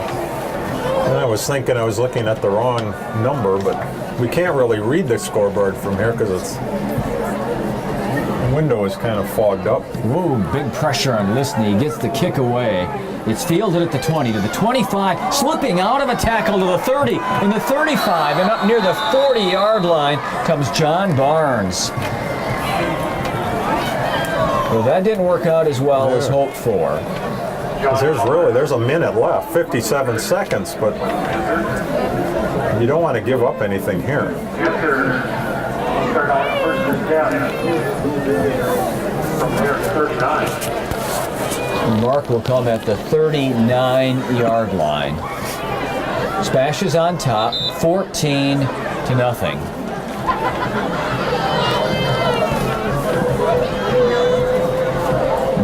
And I was thinking I was looking at the wrong number, but we can't really read the scoreboard from here because the window is kind of fogged up. Whoa, big pressure on Listney. He gets the kick away. It's fielded at the 20 to the 25, slipping out of a tackle to the 30, and the 35, and up near the 40-yard line comes John Barnes. Well, that didn't work out as well as hoped for. There's a minute left, 57 seconds, but you don't want to give up anything here. Start out first and 10. From there, 39. Mark will come at the 39-yard line. SPASH is on top, 14-0.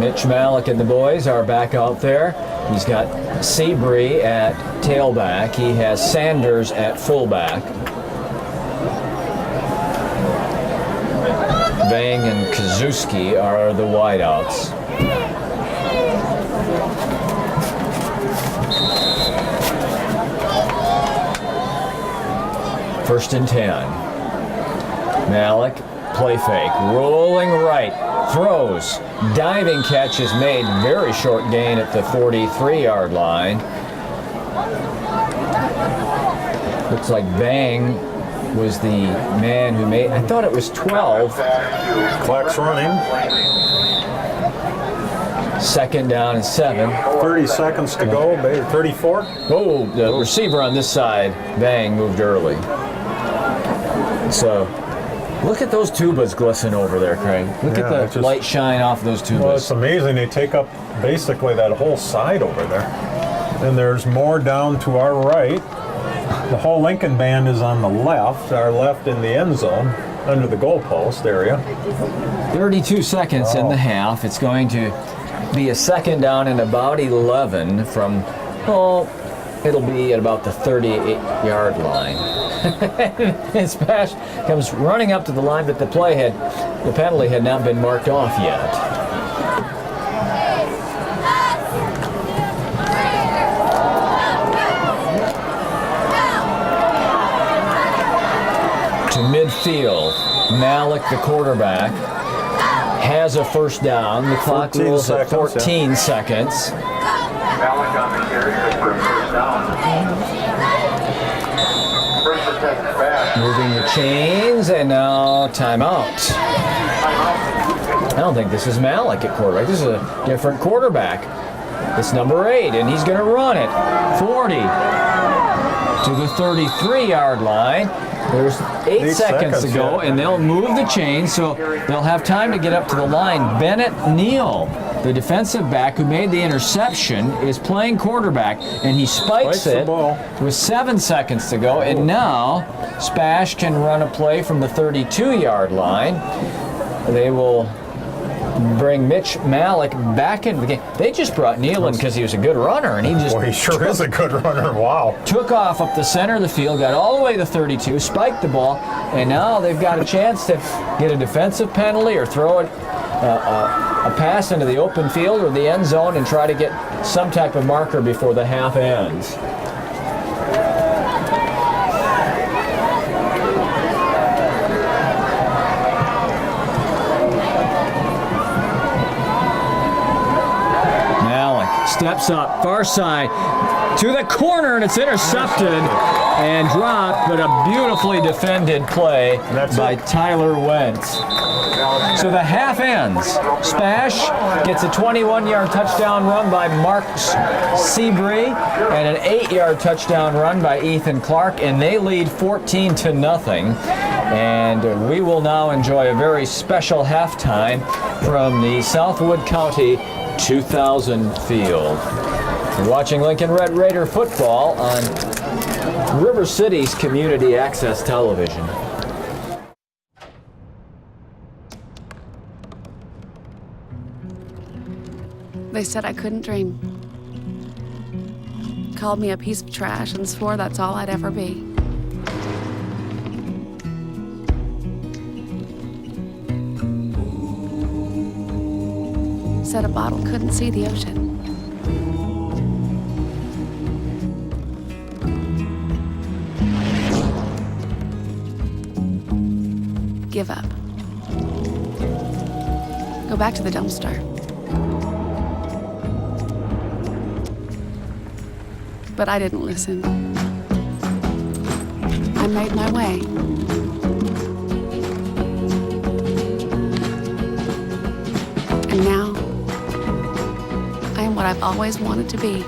Mitch Malik and the boys are back out there. He's got Seabree at tailback. He has Sanders at fullback. Vang and Kazuski are the wideouts. First and 10. Malik, play fake, rolling right, throws, diving catch is made, very short gain at the 43-yard line. Looks like Vang was the man who made, I thought it was 12. Clock's running. Second down and 7. 30 seconds to go, 34. Oh, the receiver on this side, Vang, moved early. So, look at those tubas glisten over there, Craig. Look at the light shine off those tubas. Well, it's amazing. They take up basically that whole side over there. And there's more down to our right. The whole Lincoln band is on the left, our left in the end zone, under the goalpost area. 32 seconds in the half. It's going to be a second down and about 11 from, it'll be at about the 38-yard line. And SPASH comes running up to the line, but the penalty had not been marked off yet. To midfield, Malik, the quarterback, has a first down. The clock rolls at 14 seconds. Malik on the carry for first down. First and 10 SPASH. Moving the chains, and now timeout. I don't think this is Malik at quarterback. This is a different quarterback. It's number 8, and he's going to run it. 40 to the 33-yard line. There's 8 seconds to go, and they'll move the chains, so they'll have time to get up to the line. Bennett Neal, the defensive back who made the interception, is playing quarterback, and he spikes it with 7 seconds to go. And now SPASH can run a play from the 32-yard line. They will bring Mitch Malik back into the game. They just brought Neal in because he was a good runner, and he just he sure is a good runner. Wow. Took off up the center of the field, got all the way to 32, spiked the ball, and now they've got a chance to get a defensive penalty or throw it a pass into the open field or the end zone and try to get some type of marker before the half ends. Steps up, far side, to the corner, and it's intercepted and dropped, but a beautifully defended play by Tyler Wentz. So the half ends. SPASH gets a 21-yard touchdown run by Mark Seabree and an 8-yard touchdown run by Ethan Clark, and they lead 14-0. And we will now enjoy a very special halftime from the Southwood County 2000 field. You're watching Lincoln Red Raider football on River City's Community Access Television. They said I couldn't dream. Called me a piece of trash and swore that's all I'd ever be. Said a bottle couldn't see the ocean. Give up. Go back to the dumpster. But I didn't listen. I made my way. And now, I am what I've always wanted to be.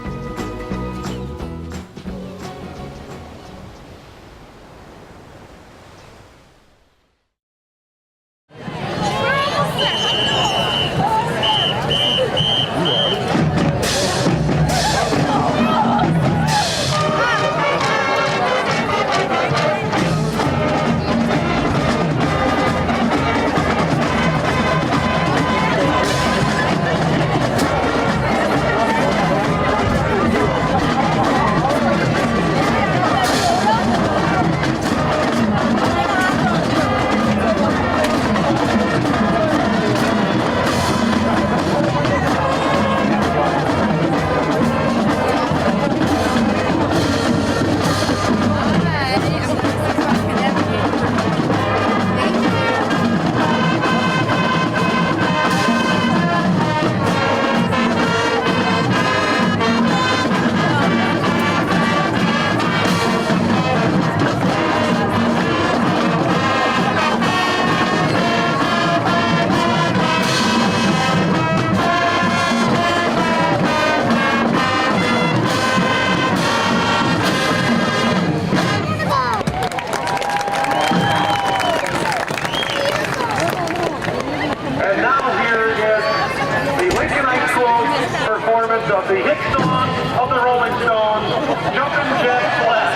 performance of the hit song of the Rolling Stones, Jumpin' Jack Flash.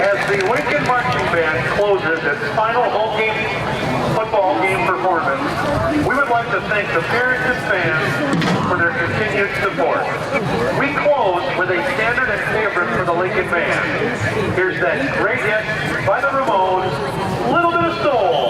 As the Lincoln Marching Band closes its final home game, football game performance, we would like to thank the parents and fans for their continued support. We close with a standard and favorite for the Lincoln Band. Here's that great hit by the Ramones, Little Bit of Soul.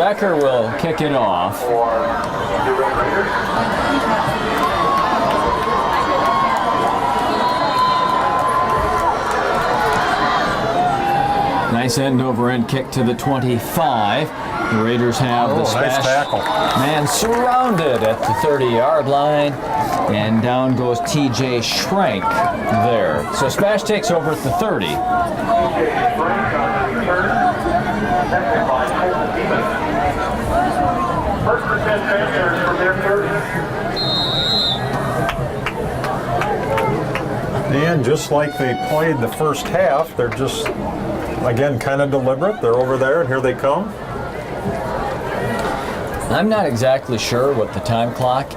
Becker will kick it off. Nice end-over-end kick to the 25. The Raiders have the nice SPASH tackle. man surrounded at the 30-yard line, and down goes TJ Schrank there. So SPASH takes over at the 30. First and 10 Panthers from their 30. And just like they played the first half, they're just, again, kind of deliberate. They're over there, and here they come. I'm not exactly sure what the time clock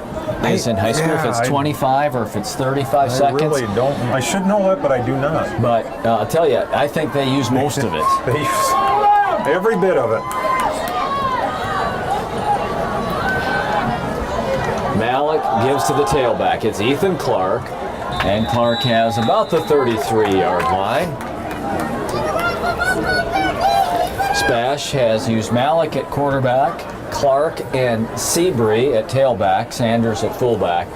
is in high school, if it's 25 or if it's 35 I seconds. really don't. I should know it, but I do not. But I'll tell you, I think they use most of it. They use every bit of it. Malik gives to the tailback. It's Ethan Clark, and Clark has about the 33-yard line. SPASH has used Malik at quarterback, Clark and Seabury at tailback, Sanders at fullback.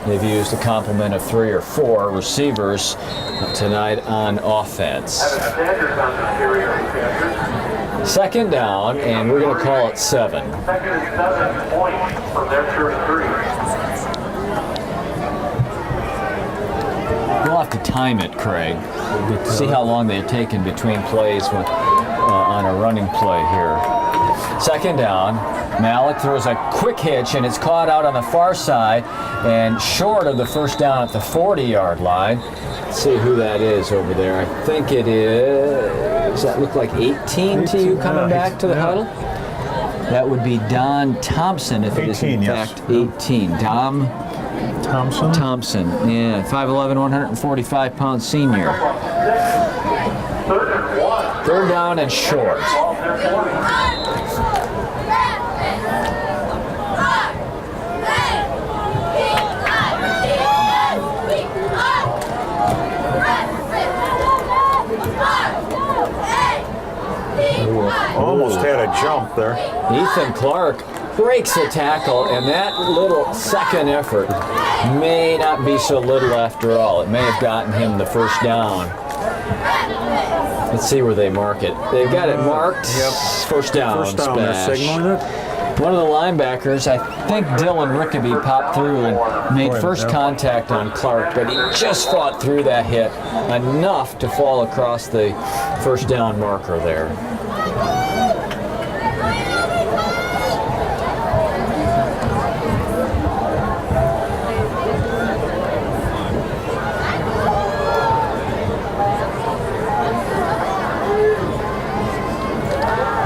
They've used a complement of 3 or 4 receivers tonight on offense. Sanders on the interior of the Panthers. Second down, and we're going to call it 7. Second and 7 points from their 33. We'll have to time it, Craig, to see how long they're taking between plays on a running play here. Second down, Malik throws a quick hitch, and it's caught out on the far side and short of the first down at the 40-yard line. Let's see who that is over there. I think it is, does that look like 18 to you coming back to the huddle? That would be Don Thompson if it is in 18, fact 18. Dom Thompson, yeah, 5'11", 145-pound senior. Third down and short. Almost had a jump there. Ethan Clark breaks the tackle, and that little second effort may not be so little after all. It may have gotten him the first down. Let's see where they mark it. They've got it marked. First down. First down, they're SPASH. signaling it. One of the linebackers, I think Dylan Rickaby, popped through and made first contact on Clark, but he just fought through that hit enough to fall across the first down marker there.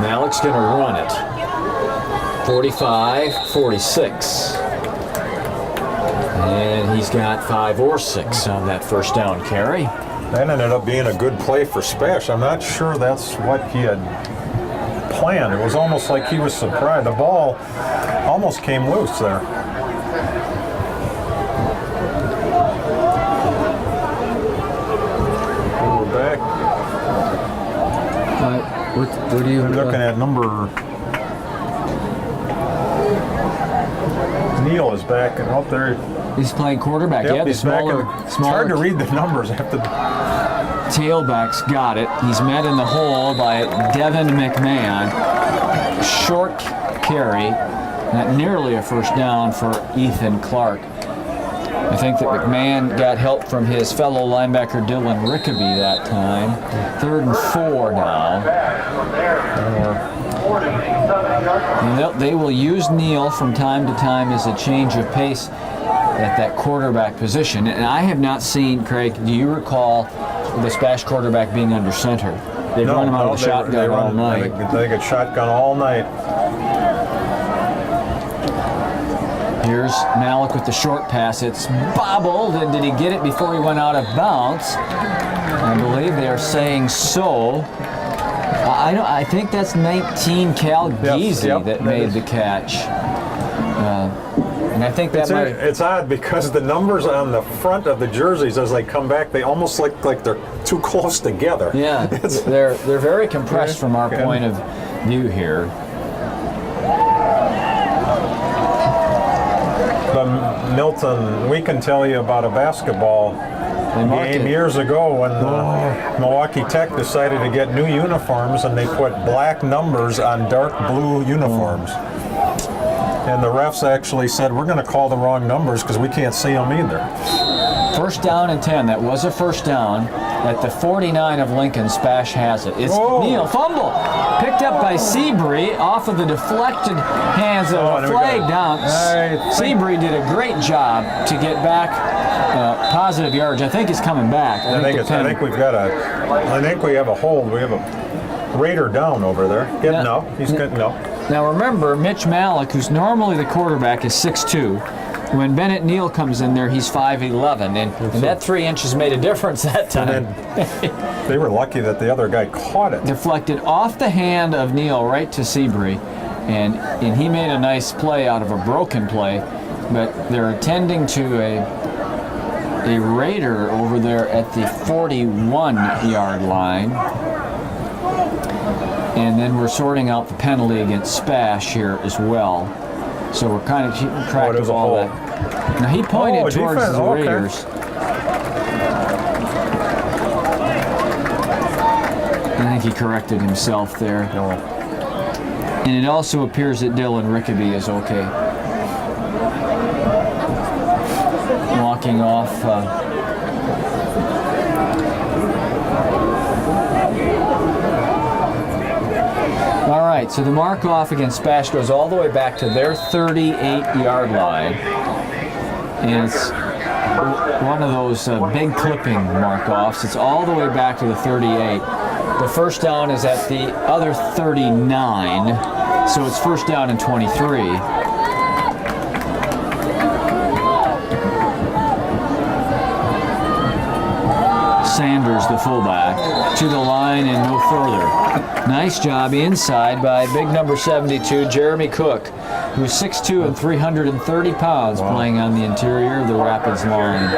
Malik's going to run it. 45, 46. And he's got 5 or 6 on that first down carry. That ended up being a good play for SPASH. I'm not sure that's what he had planned. It was almost like he was surprised. The ball almost came loose there. We're back. What do you We're looking at number... Neal is back and out there. He's playing quarterback. Yep, Yeah, the he's back smaller, it's hard to read the numbers. I have to. tailback's got it. He's met in the hole by Devin McMahon. Short carry, not nearly a first down for Ethan Clark. I think that McMahon got help from his fellow linebacker Dylan Rickaby that time. 3rd and 4 now. And they will use Neal from time to time as a change of pace at that quarterback position. And I have not seen, Craig, do you recall the SPASH quarterback being under center? They've run him out of the shotgun all night. They get shotgun all night. Here's Malik with the short pass. It's bobbled, and did he get it before he went out of bounds? I believe they are saying so. I think that's 19 Cal Geezy that made the catch. And I think that It's odd because the numbers on the front of the jerseys as they come back, they almost look like they're too close together. Yeah, they're very compressed from our point of view here. Milton, we can tell you about a basketball game years ago when Milwaukee Tech decided to get new uniforms and they put black numbers on dark blue uniforms. And the refs actually said, we're going to call the wrong numbers because we can't see them either. First down and 10. That was a first down. At the 49 of Lincoln, Spash has it. It's Neal. Fumble. Picked up by Seabury off of the deflected hands of a flag down. Seabury did a great job to get back positive yards. I think he's coming back. I think we have a hold. We have a Raider down over there. He's getting up. Now remember, Mitch Malik, who's normally the quarterback, is 6'2". When Bennett Neal comes in there, he's 5'11", and that 3 inches made a difference that time. They were lucky that the other guy caught it. Deflected off the hand of Neal right to Seabury, and he made a nice play out of a broken play, but they're attending to a Raider over there at the 41-yard line. And then we're sorting out the penalty against Spash here as well. So we're kind of keeping track of all that. Now he pointed towards the Raiders. I think he corrected himself there. And it also appears that Dylan Rickaby is okay. Walking off. All right, so the mark-off against Spash goes all the way back to their 38-yard line. And it's one of those big clipping mark-offs. It's all the way back to the 38. The first down is at the other 39, so it's first down and 23. Sanders, the fullback, to the line and no further. Nice job inside by big number 72, Jeremy Cook, who's 6'2" and 330 pounds, playing on the interior of the Rapids line.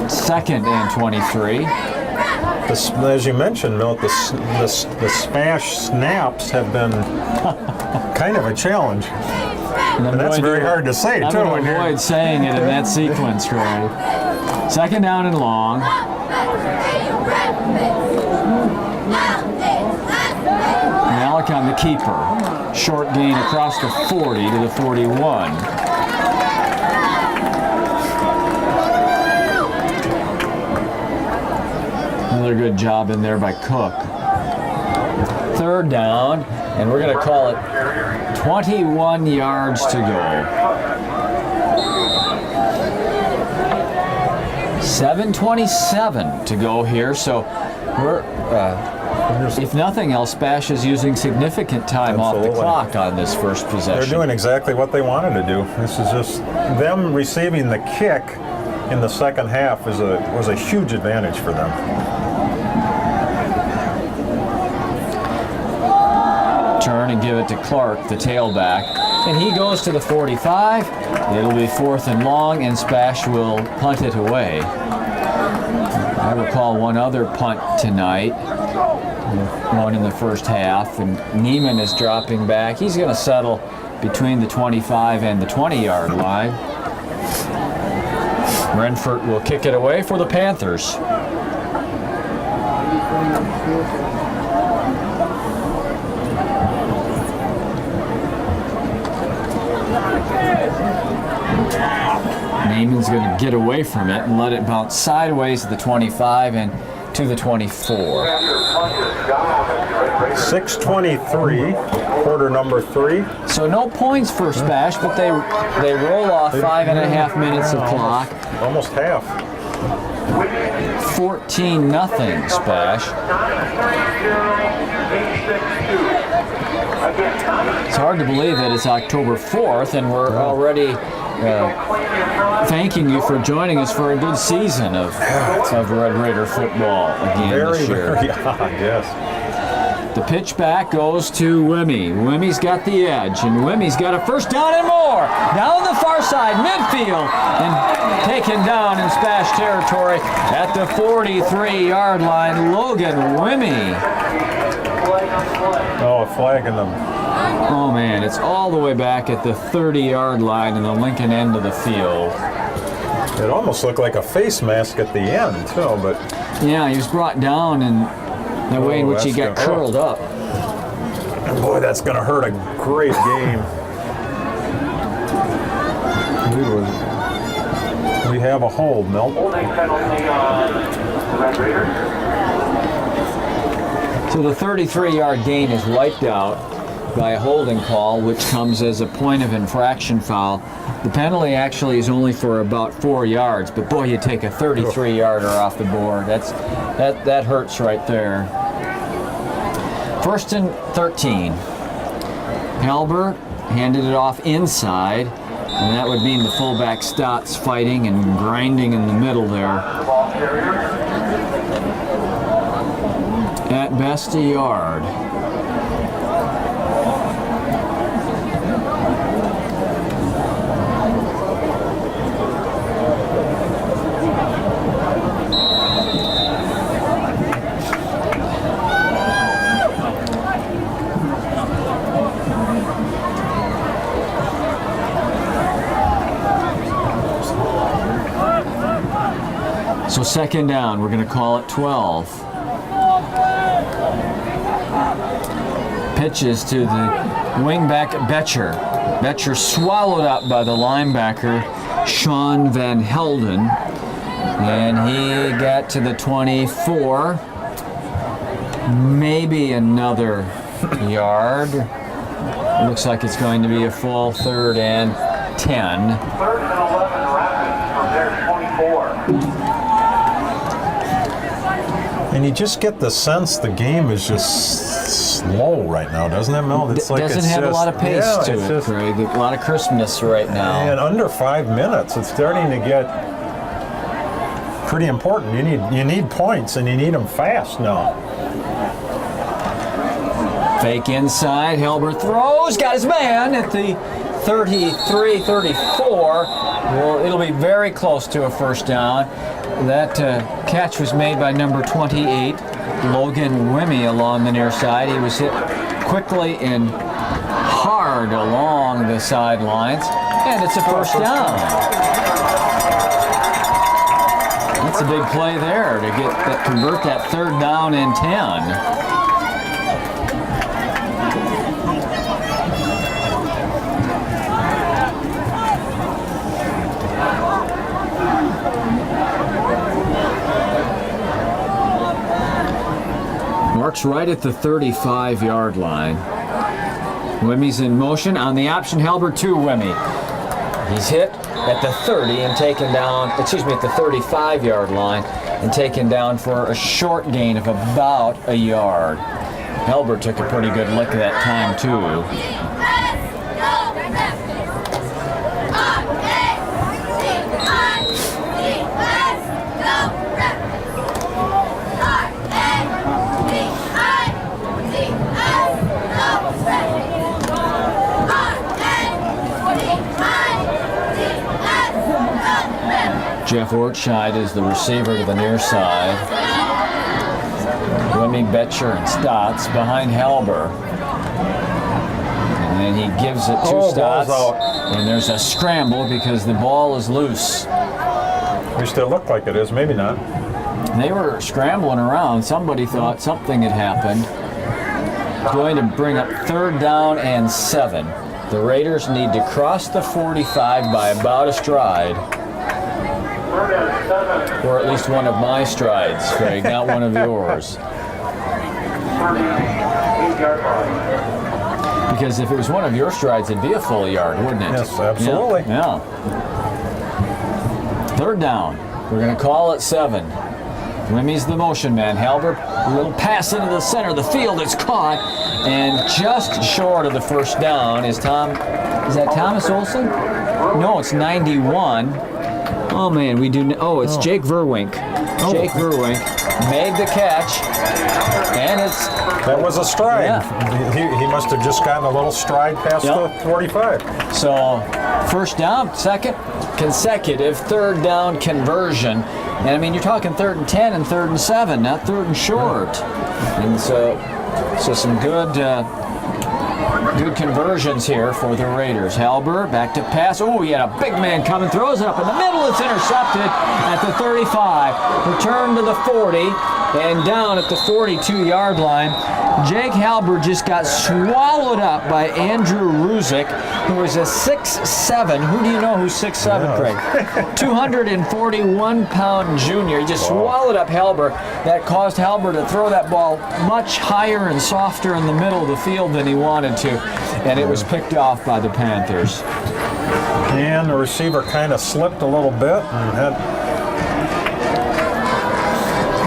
Second and 23. As you mentioned, Milt, the Spash snaps have been kind of a challenge. And that's very hard to say, I'm too. going to avoid saying it in that sequence, Craig. Second down and long. Malacon, the keeper. Short gain across the 40 to the 41. Another good job in there by Cook. Third down, and we're going to call it 21 yards to go. 7:27 to go here, so we're, if nothing else, Spash is using significant time off the clock on this first possession. They're doing exactly what they wanted to do. This is just them receiving the kick in the second half was a huge advantage for them. Turn and give it to Clark, the tailback, and he goes to the 45. It'll be fourth and long, and Spash will punt it away. I recall one other punt tonight, one in the first half, and Neiman is dropping back. He's going to settle between the 25 and the 20-yard line. Renfort will kick it away for the Panthers. Neiman's going to get away from it and let it bounce sideways to the 25 and to the 24. 6:23, quarter number 3. So no points for Spash, but they roll off 5.5 minutes of clock. Almost half. 14-0 Spash. It's hard to believe that it's October 4th and we're already thanking you for joining us for a good season of Red Raider football again this year. Yes. The pitch back goes to Wimmy. Wimmy's got the edge, and Wimmy's got a first down and more. Down the far side, midfield, and taken down in Spash territory at the 43-yard line. Logan Wimmy Oh, a flag in the. Oh man, it's all the way back at the 30-yard line in the Lincoln end of the field. It almost looked like a face mask at the end, too, but. Yeah, he was brought down in the way in which he got that's curled up. Boy, that's going to hurt a great game. We have a hold, Milt. Holding penalty on the Red Raiders. So the 33-yard gain is wiped out by a holding call, which comes as a point of infraction foul. The penalty actually is only for about 4 yards, but boy, you take a 33-yarder off the board. That hurts right there. 1st and 13. Halber handed it off inside, and that would mean the fullback Stotts fighting and grinding in the middle there. Ball carrier. At best a yard. So 2nd down, we're going to call it 12. Pitches to the wingback Betcher. Betcher swallowed up by the linebacker Sean Van Helden. And he got to the 24. Maybe another yard. Looks like it's going to be a full 3rd and 10. 3rd and 11 Rapids from their 24. And you just get the sense the game is just slow right now, doesn't it, Mel? It's like doesn't it's have just, a lot of pace to it's it, just, Craig. A lot of crispness right now. And under 5 minutes, it's starting to get pretty important. You need points, and you need them fast now. Fake inside, Halber throws, got his man at the 33-34. Well, it'll be very close to a 1st down. That catch was made by number 28, Logan Wimmy, along the near side. He was hit quickly and hard along the sidelines, and it's a 1st down. That's a big play there to convert that 3rd down and 10. Marks right at the 35-yard line. Wimmy's in motion on the option. Halber to Wimmy. He's hit at the 30 and taken down, at the 35-yard line and taken down for a short gain of about a yard. Halber took a pretty good lick at that time too. Jeff Ortscheid is the receiver to the near side. Wimmy, Betcher, and Stotts behind Halber. And then he gives it to Stotts. And there's a scramble because the ball is loose. At least it looked like it is, maybe not. They were scrambling around. Somebody thought something had happened. Going to bring up 3rd down and 7. The Raiders need to cross the 45 by about a stride. Or at least one of my strides, Craig, not one of yours. Because if it was one of your strides, it'd be a full yard, wouldn't it? Yes, absolutely. Yeah. 3rd down. We're going to call it 7. Wimmy's the motion man. Halber, a little pass into the center of the field. It's caught. And just short of the 1st down is that Thomas Olson? No, it's 91. Oh man, it's Jake Verwink. Jake Verwink made the catch, and that was a stride. Yeah. He must have just gotten a little stride past the 45. So 1st down, 2nd consecutive 3rd down conversion. And I mean, you're talking 3rd and 10 and 3rd and 7, not 3rd and short. And so So some good conversions here for the Raiders. Halber back to pass. Oh, he had a big man coming, throws it up in the middle. It's intercepted at the 35. Return to the 40 and down at the 42-yard line. Jake Halber just got swallowed up by Andrew Ruzick, who is a 6'7". Who do you know who's 6'7", Craig? 241-pound junior. He just swallowed up Halber. That caused Halber to throw that ball much higher and softer in the middle of the field than he wanted to, and it was picked off by the Panthers. And the receiver kind of slipped a little bit. And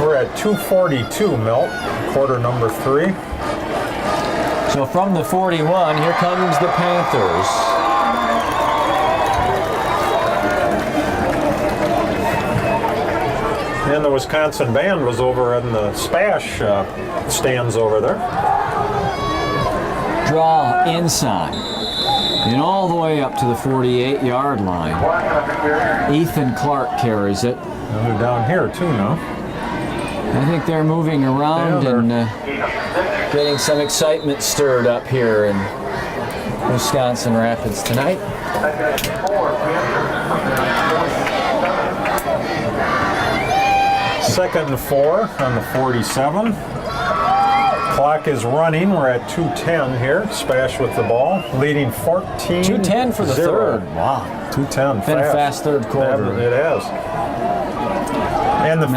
we're at 2:42, Milt, quarter number 3. So from the 41, here comes the Panthers. And the Wisconsin band was over in the SPASH stands over there. Draw inside. And all the way up to the 48-yard line. Ethan Clark carries it. And they're down here too now. I think they're moving around and getting some excitement stirred up here in Wisconsin Rapids tonight. Second and 4 on the 47. Clock is running. We're at 2:10 here. SPASH with the ball, leading 14. 2:10 for the third. Wow. 2:10. Been a fast third quarter. It has. And the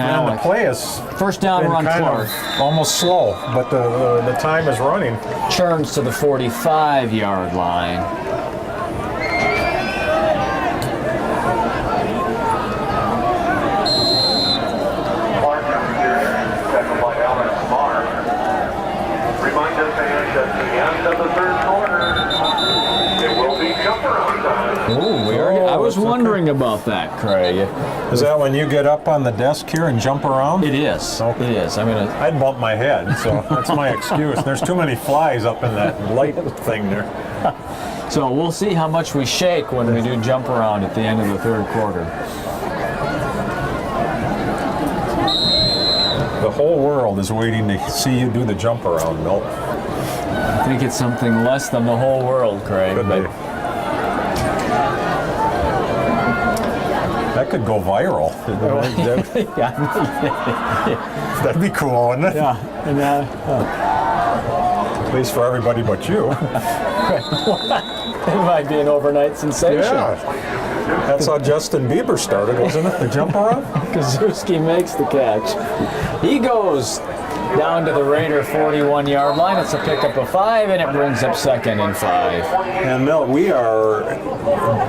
play is first down run Clark. Almost slow, but the time is running. Churns to the 45-yard line. I was wondering about that, Craig. Is that when you get up on the desk here and jump around? It is. Okay. It is. I'd bump my head, so that's my excuse. There's too many flies up in that light thing there. So we'll see how much we shake when we do jump around at the end of the third quarter. The whole world is waiting to see you do the jump around, Milt. I think it's something less than the whole world, Craig. Could be. That could go viral. That'd be cool, wouldn't it? Yeah. And, at least for everybody but you. It might be an overnight sensation. Yeah. That's how Justin Bieber started, wasn't it? The jump around? Kaczewski makes the catch. He goes down to the Raider 41-yard line. It's a pickup of 5, and it brings up 2nd and 5. And Milt, we are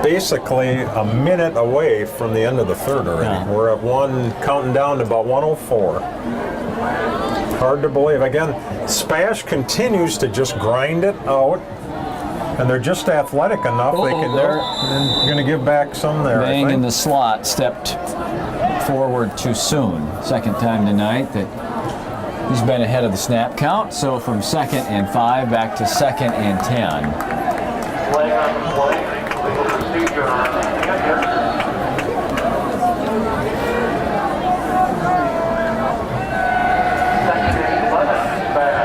basically a minute away from the end of the third already. Yeah. We're at counting down to about 104. Hard to believe. Again, SPASH continues to just grind it out, and they're just athletic enough. They're going to give back some there. Bang in the slot stepped forward too soon. Second time tonight that he's been ahead of the snap count. So from 2nd and 5 back to 2nd and 10. Flag on the play, legal procedure on the Second and 11, back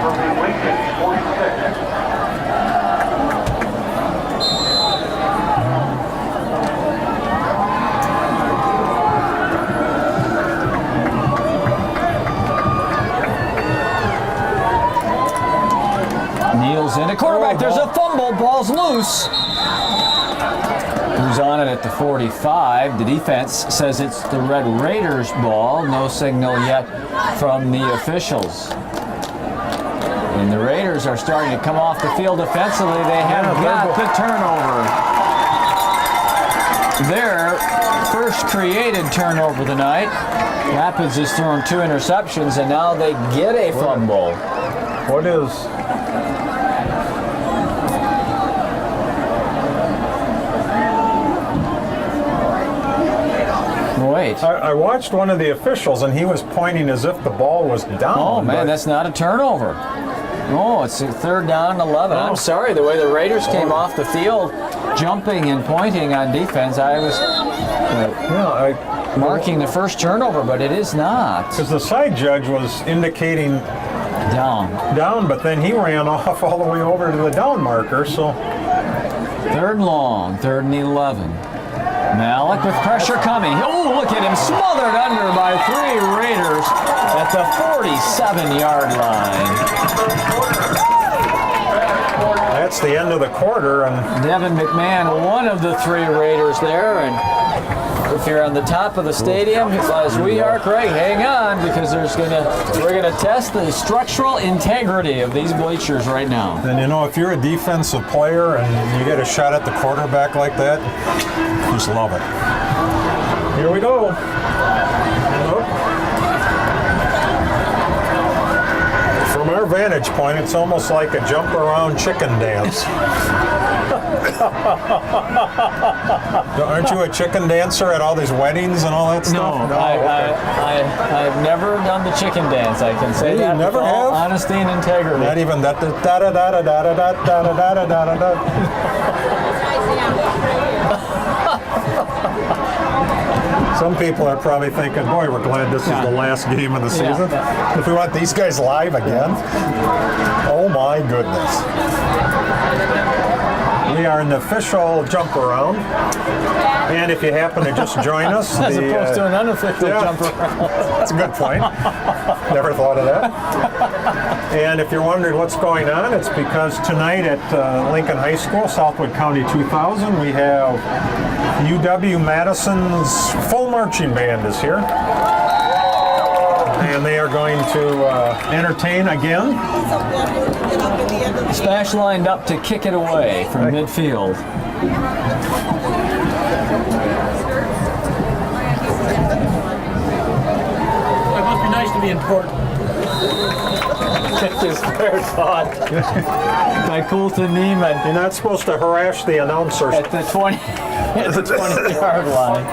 from the Lincoln 46. In a quarterback, there's a fumble, ball's loose. Who's on it at the 45? The defense says it's the Red Raiders ball. No signal yet from the officials. And the Raiders are starting to come off the field defensively. They have got the turnover. Their first created turnover tonight. Rapids has thrown 2 interceptions, and now they get a fumble. What is... Wait. I watched one of the officials, and he was pointing as if the ball was down. Oh, man, that's not a turnover. No, it's a 3rd down and 11. I'm sorry, the way the Raiders came off the field, jumping and pointing on defense, I was marking the first turnover, but it is not. Because the side judge was indicating Down. but then he ran off all the way over to the down marker, so 3rd and long, 3rd and 11. Malik with pressure coming. Oh, look at him, smothered under by 3 Raiders at the 47-yard line. that's the end of the quarter. And Devin McMahon, one of the 3 Raiders there, and if you're on the top of the stadium, as we are, Craig, hang on, because we're gonna test the structural integrity of these bleachers right now. And if you're a defensive player and you get a shot at the quarterback like that, just love it. Here we go. From our vantage point, it's almost like a jump around chicken dance. Aren't you a chicken dancer at all these weddings and all that stuff? No, I've never done the chicken dance. I can say that never with all have? honesty and integrity. Not even that. Da da da da da da da da da da da da. Some people are probably thinking, boy, we're glad this is the last game of the season. If we want these guys live again, oh my goodness. We are in the official jump around. And if you happen to just join us, As opposed to an unofficial jump around. That's a good point. Never thought of that. And if you're wondering what's going on, it's because tonight at Lincoln High School, Southwood County 2000, we have UW-Madison's full marching band is here. And they are going to entertain again. SPASH lined up to kick it away from midfield. It must be nice to be important. His fair thought by Colton Neiman You're not supposed to harass the announcers. at the 20-yard line.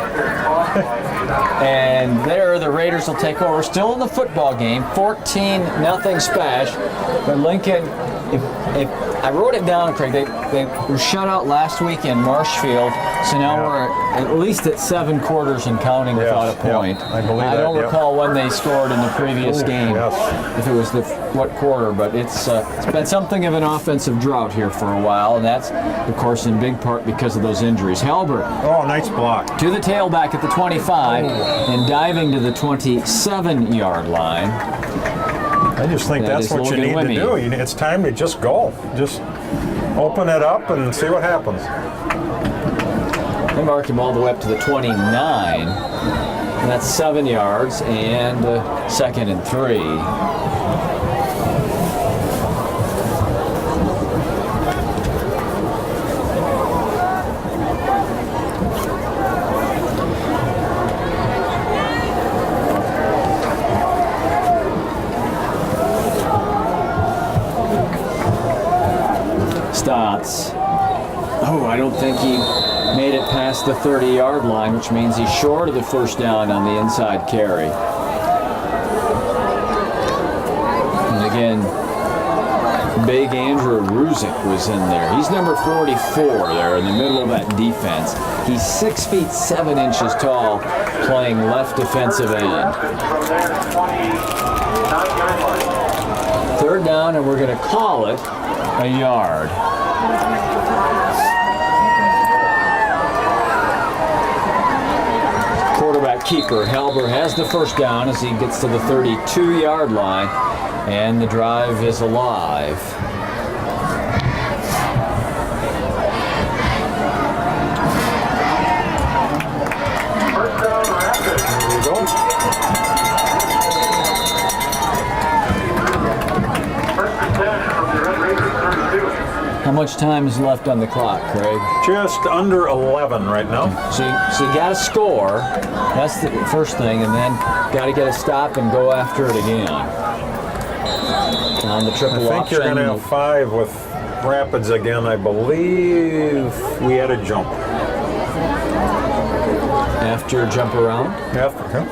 And there the Raiders will take over. Still in the football game, 14-0 SPASH. But Lincoln, if I wrote it down, Craig, they were shut out last week in Marshfield, so now we're at least at 7 quarters and counting without a point. I believe that, don't recall when they scored in the previous game, yes. if it was what quarter, but it's been something of an offensive drought here for a while, and that's, of course, in big part because of those injuries. Halbert Oh, nice block. to the tailback at the 25 and diving to the 27-yard line. I just think That that's is what you Logan need to Wimmy. do. It's time to just go. Just open it up and see what happens. They mark him all the way up to the 29. And that's 7 yards and 2nd and 3. Stotts. Oh, I don't think he made it past the 30-yard line, which means he's short of the first down on the inside carry. And again, Big Andrew Ruzick was in there. He's number 44 there in the middle of that defense. He's 6 feet 7 inches tall, playing left defensive end. 3rd down, and we're going to call it a yard. Quarterback keeper Halber has the first down as he gets to the 32-yard line, and the drive is alive. First down, Rapid. There you go. First and 10 from the Red Raiders 32. How much time is left on the clock, Craig? Just under 11 right now. So you got to score. That's the first thing, and then got to get a stop and go after it again. On the triple I think option. you're going to have 5 with Rapids again. I believe we had a jump. After jump around. Okay.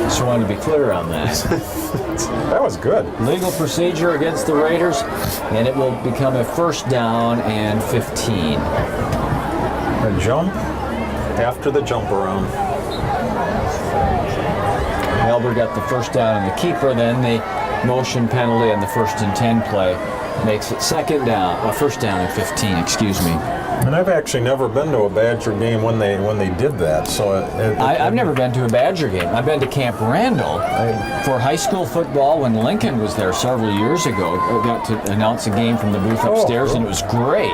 Just wanted to be clear on that. That was good. Legal procedure against the Raiders, and it will become a first down and 15. A jump after the jump around. Helber got the first down and the keeper. Then the motion penalty on the 1st and 10 play makes it first down and 15, excuse me. And I've actually never been to a Badger game when they did that. So I've never been to a Badger game. I've been to Camp Randall for high school football when Lincoln was there several years ago. I got to announce a game from the booth upstairs, and it was great.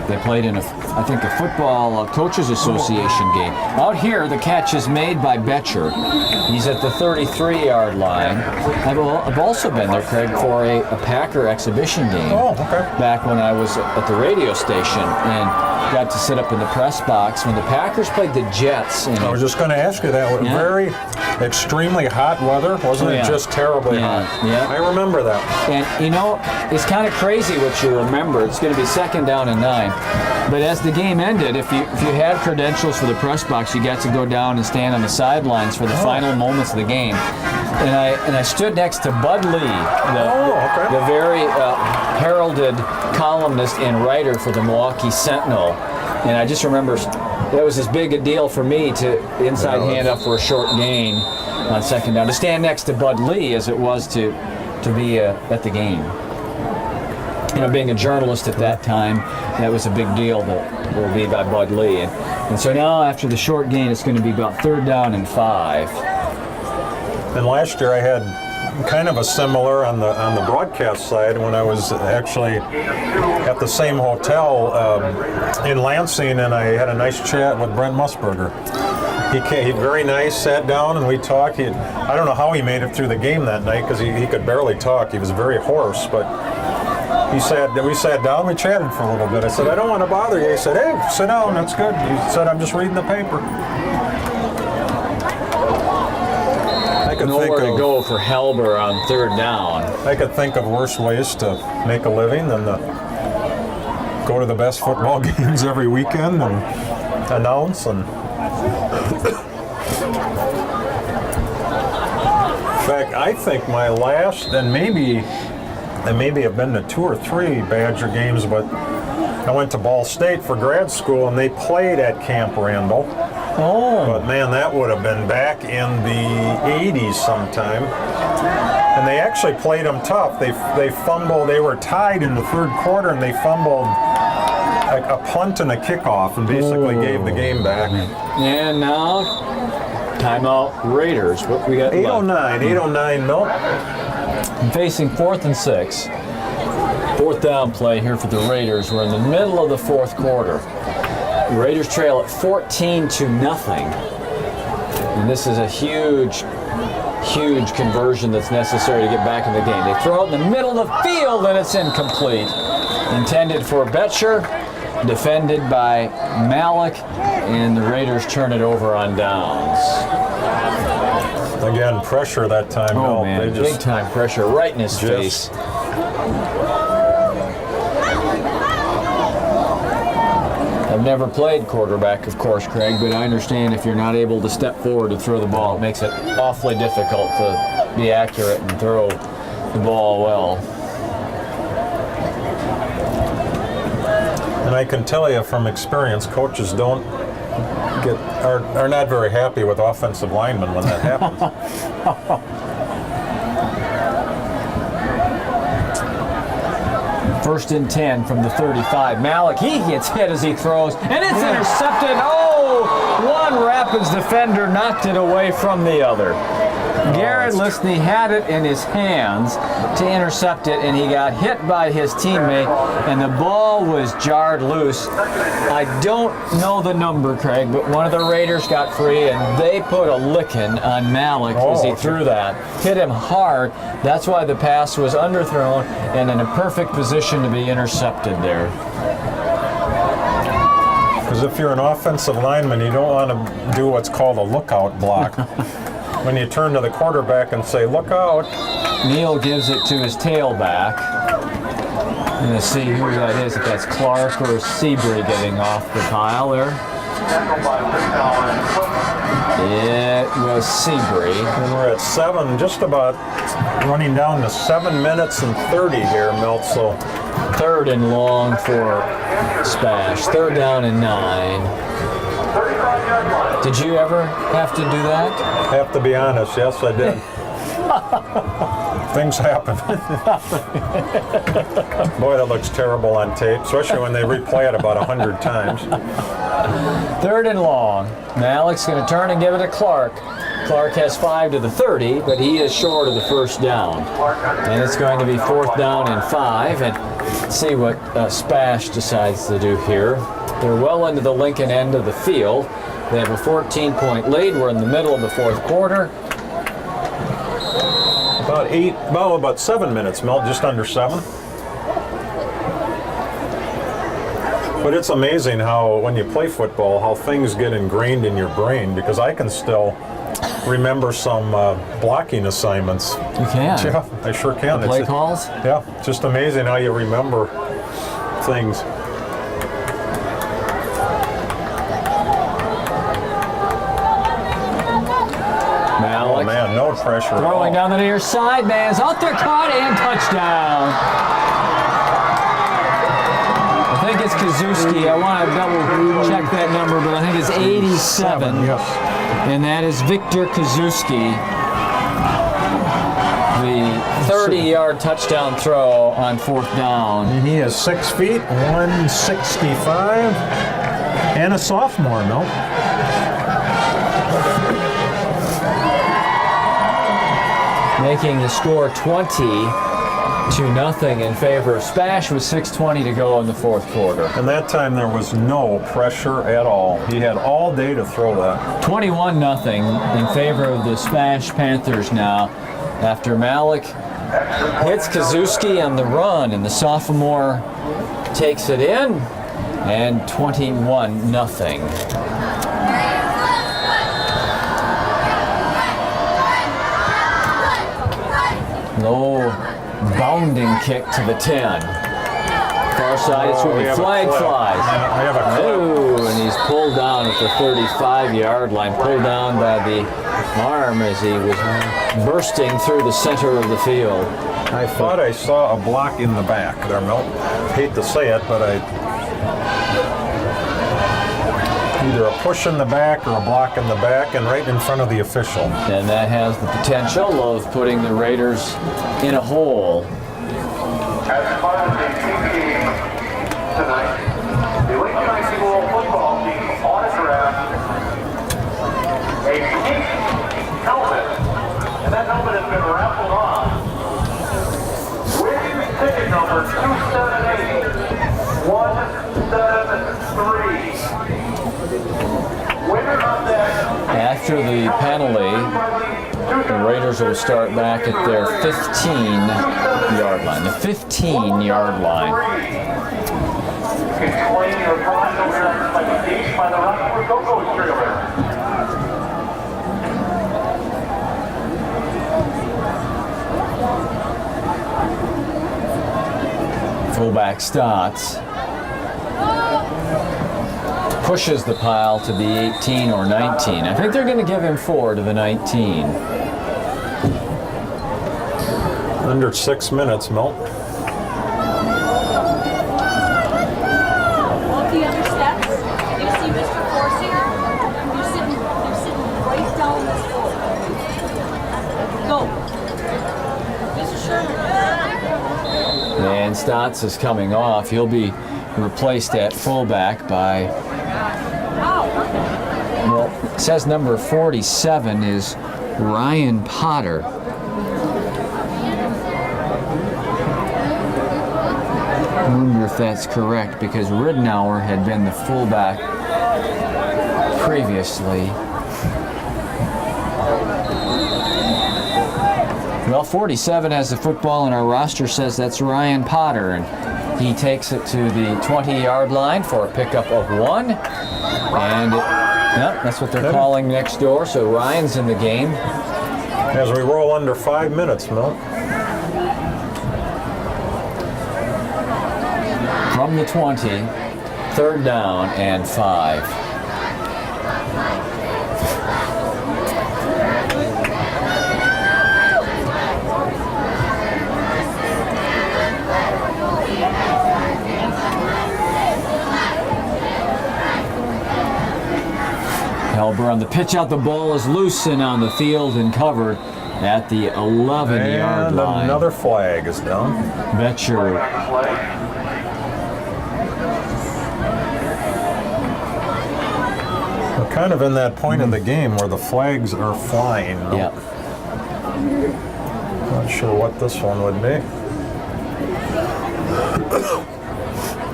They played in I think a football coaches association game. Out here, the catch is made by Betcher. He's at the 33-yard line. I've also been there, Craig, for a Packer exhibition game. Oh, okay. Back when I was at the radio station and got to sit up in the press box when the Packers played the Jets. I was just going to ask you that. Yeah. Very extremely hot weather, wasn't it? Just terribly hot. Yeah. I remember that. And you know, it's kind of crazy what you remember. It's going to be 2nd down and 9. But as the game ended, if you had credentials for the press box, you got to go down and stand on the sidelines for the final moments of the game. And I stood next to Bud Lee, the very heralded columnist and writer for the Milwaukee Sentinel. And I just remember that was as big a deal for me to inside hand up for a short gain on 2nd down, to stand next to Bud Lee as it was to be at the game. You know, being a journalist at that time, that was a big deal to be by Bud Lee. And so now after the short gain, it's going to be about 3rd down and 5. And last year I had kind of a similar on the broadcast side when I was actually at the same hotel in Lansing, and I had a nice chat with Brent Musburger. He very nice, sat down and we talked. I don't know how he made it through the game that night because he could barely talk. He was very hoarse, but we sat down, we chatted for a little bit. I said, I don't want to bother you. He said, hey, sit down, that's good. He said, I'm just reading the paper. Nowhere to go for Helber on 3rd down. I could think of worse ways to make a living than to go to the best football games every weekend and announce. And in fact, I think my last, and maybe I've been to 2 or 3 Badger games, but I went to Ball State for grad school and they played at Camp Randall. Oh. But man, that would have been back in the 80s sometime. And they actually played them tough. They fumbled, they were tied in the 3rd quarter and they fumbled a punt and a kickoff and basically gave the game back. And now, timeout Raiders. What we got 8:09 Milt. Facing 4th and 6. 4th down play here for the Raiders. We're in the middle of the 4th quarter. The Raiders trail at 14-0. And this is a huge conversion that's necessary to get back in the game. They throw it in the middle of the field and it's incomplete. Intended for Betcher, defended by Malik, and the Raiders turn it over on downs. Again, pressure that time. Oh man, big time pressure right in his face. I've never played quarterback, of course, Craig, but I understand if you're not able to step forward to throw the ball, it makes it awfully difficult to be accurate and throw the ball well. And I can tell you from experience, coaches are not very happy with offensive linemen when that happens. 1st and 10 from the 35. Malik, he gets hit as he throws, and it's intercepted. Oh, one Rapids defender knocked it away from the other. Garrett Listney had it in his hands to intercept it, and he got hit by his teammate, and the ball was jarred loose. I don't know the number, Craig, but one of the Raiders got free, and they put a licking on Malik as he threw that. Hit him hard. That's why the pass was underthrown and in a perfect position to be intercepted there. Because if you're an offensive lineman, you don't want to do what's called a lookout block. When you turn to the quarterback and say, look out. Neal gives it to his tailback. I'm going to see who that is, if that's Clark or Seabury getting off the pile there. It was Seabury. And we're at 7, just about running down to 7 minutes and 30 here, Milt. So 3rd and long for SPASH. 3rd down and 9. 35-yard line. Did you ever have to do that? I have to be honest, yes, I did. Things happen. Boy, that looks terrible on tape, especially when they replay it about 100 times. 3rd and long. Malik's going to turn and give it to Clark. Clark has 5 to the 30, but he is short of the first down. And it's going to be 4th down and 5. And see what SPASH decides to do here. They're well into the Lincoln end of the field. They have a 14-point lead. We're in the middle of the 4th quarter. About 7 minutes, Mel, just under 7. But it's amazing how, when you play football, how things get ingrained in your brain, because I can still remember some blocking assignments. You can? Yeah, I sure can. Play calls? Yeah, just amazing how you remember things. Malik. Oh man, no pressure. Throwing down the near side, man's out there, caught and touchdown. I think it's Kazuski. I want to double check that number, but I think it's 87. Yes. And that is Victor Kazuski. The 30-yard touchdown throw on 4th down. And he is 6 feet, 165, and a sophomore, no? Making the score 20-0 in favor of SPASH with 6:20 to go in the 4th quarter. And that time there was no pressure at all. He had all day to throw that. 21-0 in favor of the SPASH Panthers now after Malik hits Kazuski on the run, and the sophomore takes it in, and 21-0. Low bounding kick to the 10. Far side, it's moving. Flag flies. I have a clip. Oh, and he's pulled down at the 35-yard line, pulled down by the arm as he was bursting through the center of the field. I thought I saw a block in the back there, Milt. Hate to say it, but either a push in the back or a block in the back, and right in front of the official. And that has the potential of putting the Raiders in a hole. As part of the team game tonight, the Lincoln High School football team autographed a pink helmet, and that helmet has been raffled off. Winning ticket number 278173. Winner of that. After the penalty, the Raiders will start back at their 15-yard line. The 15-yard line. Explain your process by the beach by the Rockford Go-Go trailer. Fullback Stotts pushes the pile to the 18 or 19. I think they're going to give him 4 to the 19. Under 6 minutes, Milt. Walk the other steps. You see Mr. Forsinger? They're sitting right down this floor. Go. Mr. Sherman. And Stotts is coming off. He'll be replaced at fullback by, well, it says number 47 is Ryan Potter. I wonder if that's correct, because Ridenour had been the fullback previously. Well, 47 has the football, and our roster says that's Ryan Potter, and he takes it to the 20-yard line for a pickup of 1. And yep, that's what they're calling next door, so Ryan's in the game. As we roll under 5 minutes, Milt. From the 20, 3rd down and 5. Helber on the pitch out. The ball is loose and on the field and covered at the 11-yard And line. another flag is down. Betcher We're kind of in that point in the game where the flags are flying. Yep. Not sure what this one would be.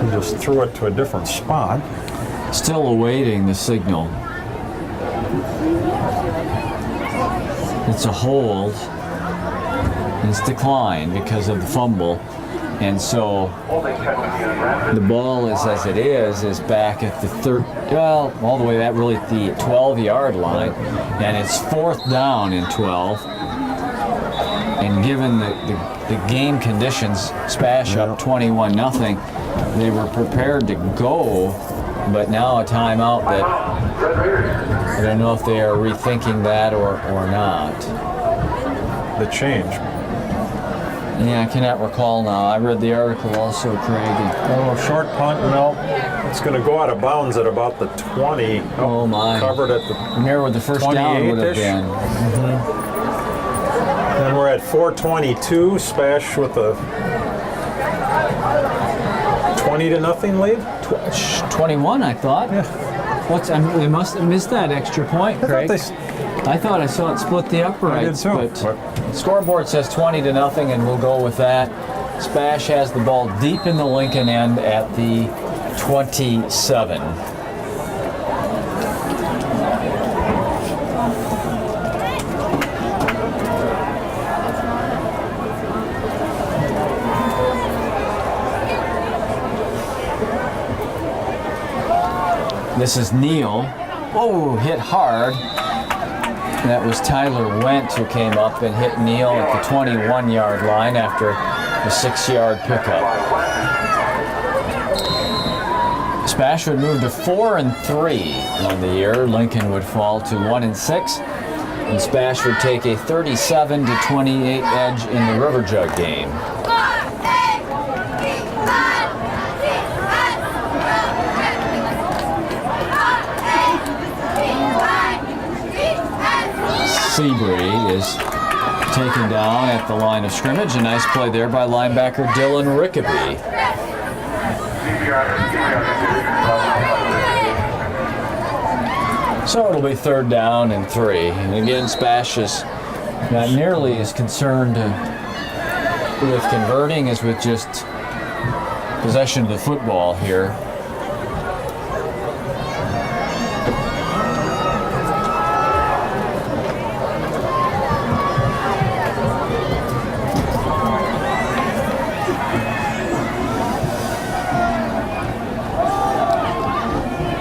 He just threw it to a different spot. Still awaiting the signal. It's a hold. It's declined because of the fumble. And so the ball is as it is back at the all the way at really the 12-yard line. And it's 4th down and 12. And given the game conditions, SPASH up 21-0, they were prepared to go, but now a timeout that I don't know if they are rethinking that or not. The change. Yeah, I cannot recall now. I read the article also, Craig. Oh, short punt, no. It's going to go out of bounds at about the 20. Oh, my. Covered at the Near where the first down would have 28-ish. been. And we're at 4:22. SPASH with a 20-0 lead. 21, I thought. Yeah. We must have missed that extra point, Craig. I thought I saw it split the uprights, I did too. but scoreboard says 20-0, and we'll go with that. SPASH has the ball deep in the Lincoln end at the 27. This is Neal. Oh, hit hard. That was Tyler Wendt who came up and hit Neal at the 21-yard line after a 6-yard pickup. SPASH would move to 4-3 on the year. Lincoln would fall to 1-6, and SPASH would take a 37-28 edge in the River Jug game. Seabury is taken down at the line of scrimmage. A nice play there by linebacker Dylan Rickaby. So it'll be 3rd down and 3. And again, SPASH is not nearly as concerned with converting as with just possession of the football here.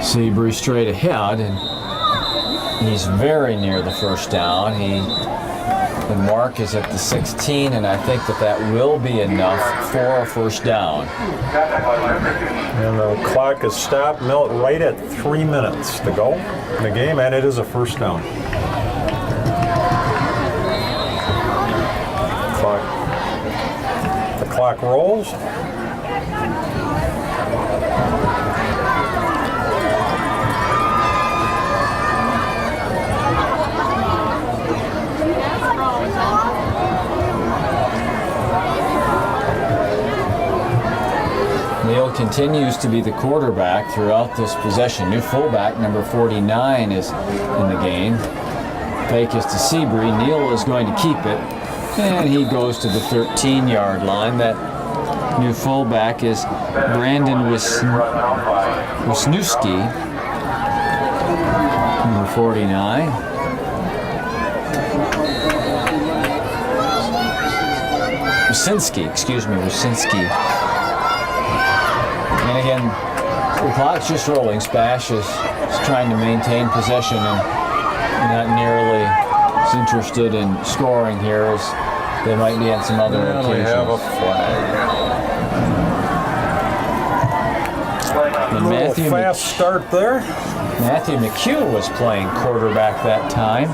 Seabury straight ahead, and he's very near the first down. The mark is at the 16, and I think that will be enough for a first down. And the clock is stopped right at 3 minutes to go in the game, and it is a first down. The clock rolls. Neal continues to be the quarterback throughout this possession. New fullback, number 49, is in the game. Fake is to Seabury. Neal is going to keep it, and he goes to the 13-yard line. That new fullback is Brandon Wisniewski, number 49. Wyszynski. And again, the clock's just rolling. SPASH is trying to maintain possession and not nearly as interested in scoring here as they might be on some other occasions. We have a flag. And A little fast start there. Matthew McHugh was playing quarterback that time.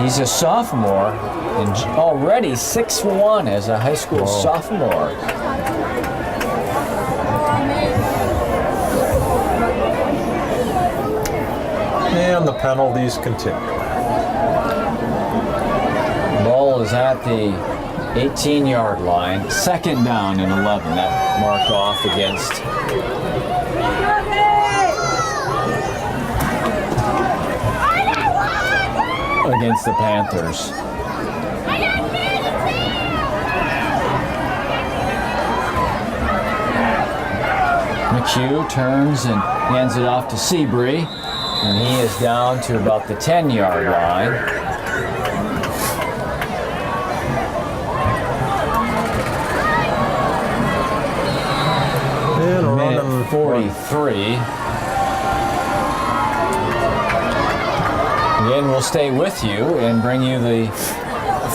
He's a sophomore and already 6'1" as a high school sophomore. And the penalties continue. Ball is at the 18-yard line. Second down and 11. That marked off against the Panthers. McHugh turns and hands it off to Seabury, and he is down to about the 10-yard line. And Minute running 43. Again, we'll stay with you and bring you the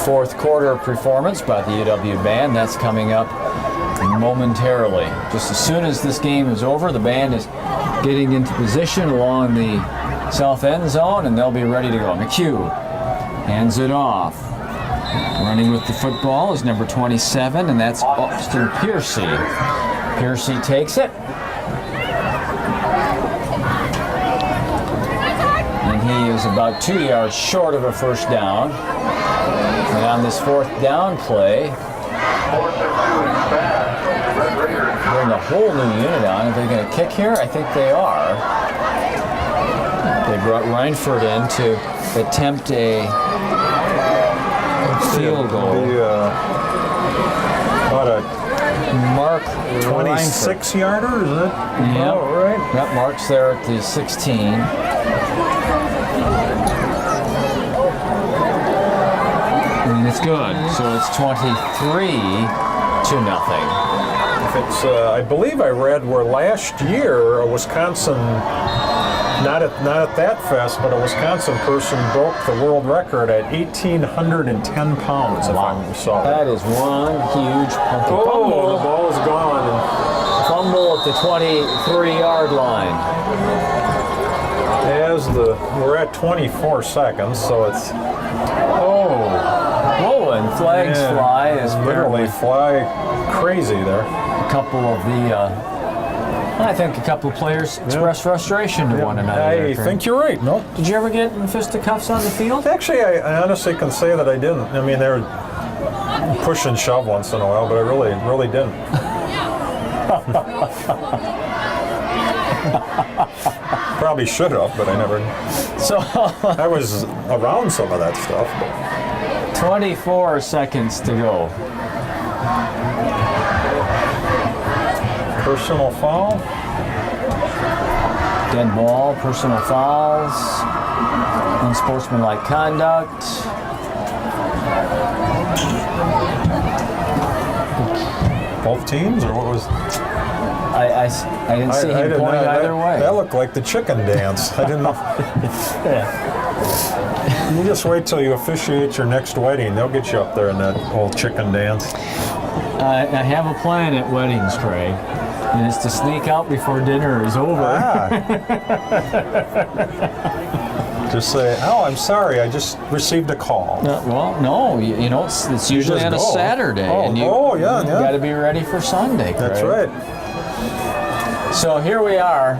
fourth quarter performance by the UW band. That's coming up momentarily. Just as soon as this game is over, the band is getting into position along the south end zone, and they'll be ready to go. McHugh hands it off. Running with the football is number 27, and that's Austin Piercy. Piercy takes it. And he is about 2 yards short of a first down. And on this fourth down play, bring a whole new unit on. Are they going to kick here? I think they are. They brought Reinford in to attempt a field goal. About a Mark 26-yarder, is it? Yep. Oh, right. That marks there at the 16. And it's good. So it's 23-0. If it's, I believe I read where last year Wisconsin, not at that fest, but a Wisconsin person broke the world record at 1,810 pounds. If I saw That is one huge punty Oh, fumble. the ball is gone. Fumble at the 23-yard line. We're at 24 seconds, so it's Whoa, and flags fly as literally fly crazy there. a couple of players expressed frustration to one another. I think you're right. No, Did you ever get in fisticuffs on the field? actually, I honestly can say that I didn't. I mean, they were push and shove once in a while, but I really didn't. Probably should have, but I never. So I was around some of that stuff. But 24 seconds to go. personal foul. Dead ball, personal fouls, unsportsmanlike conduct. Both teams, or what was? I didn't see him point either way. That looked like the chicken dance. I didn't know. You just wait till you officiate your next wedding. They'll get you up there in that old chicken dance. I have a plan at weddings, Craig, and it's to sneak out before dinner is over. Just say, "Oh, I'm sorry. I just received a call." Well, no, you know, it's usually just on a go. Saturday, Oh, and you got to be ready for Sunday, Craig. That's right. So here we are.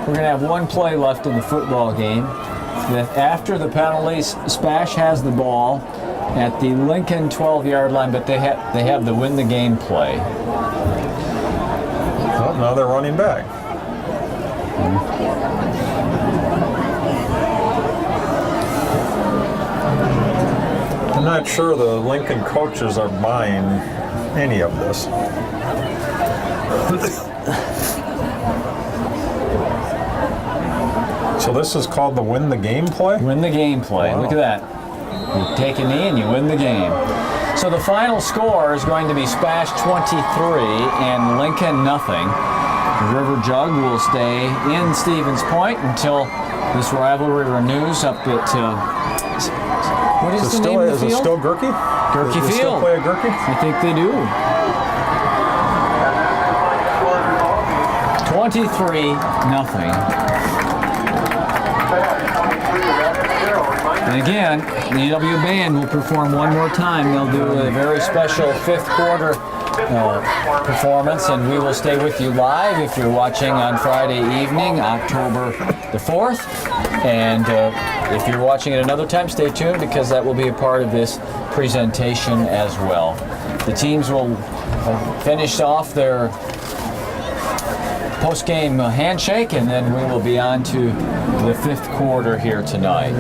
We're going to have one play left in the football game. After the penalties, SPASH has the ball at the Lincoln 12-yard line, but they have the win the game play. Well, now they're running back. I'm not sure the Lincoln coaches are buying any of this. So this is called the win the game play? Win the game play. Wow. Look at that. You take a knee and you win the game. So the final score is going to be SPASH 23 and Lincoln nothing. The River Jug will stay in Stevens Point until this rivalry renews up at what is the name of the field? Is it still Gerke? Gerke They Field. still play at Gerke? I think they do. 23-0. And again, the UW band will perform one more time. They'll do a very special fifth quarter performance, and we will stay with you live if you're watching on Friday evening, October the 4th. And if you're watching it another time, stay tuned because that will be a part of this presentation as well. The teams will finish off their post-game handshake, and then we will be on to the fifth quarter here tonight.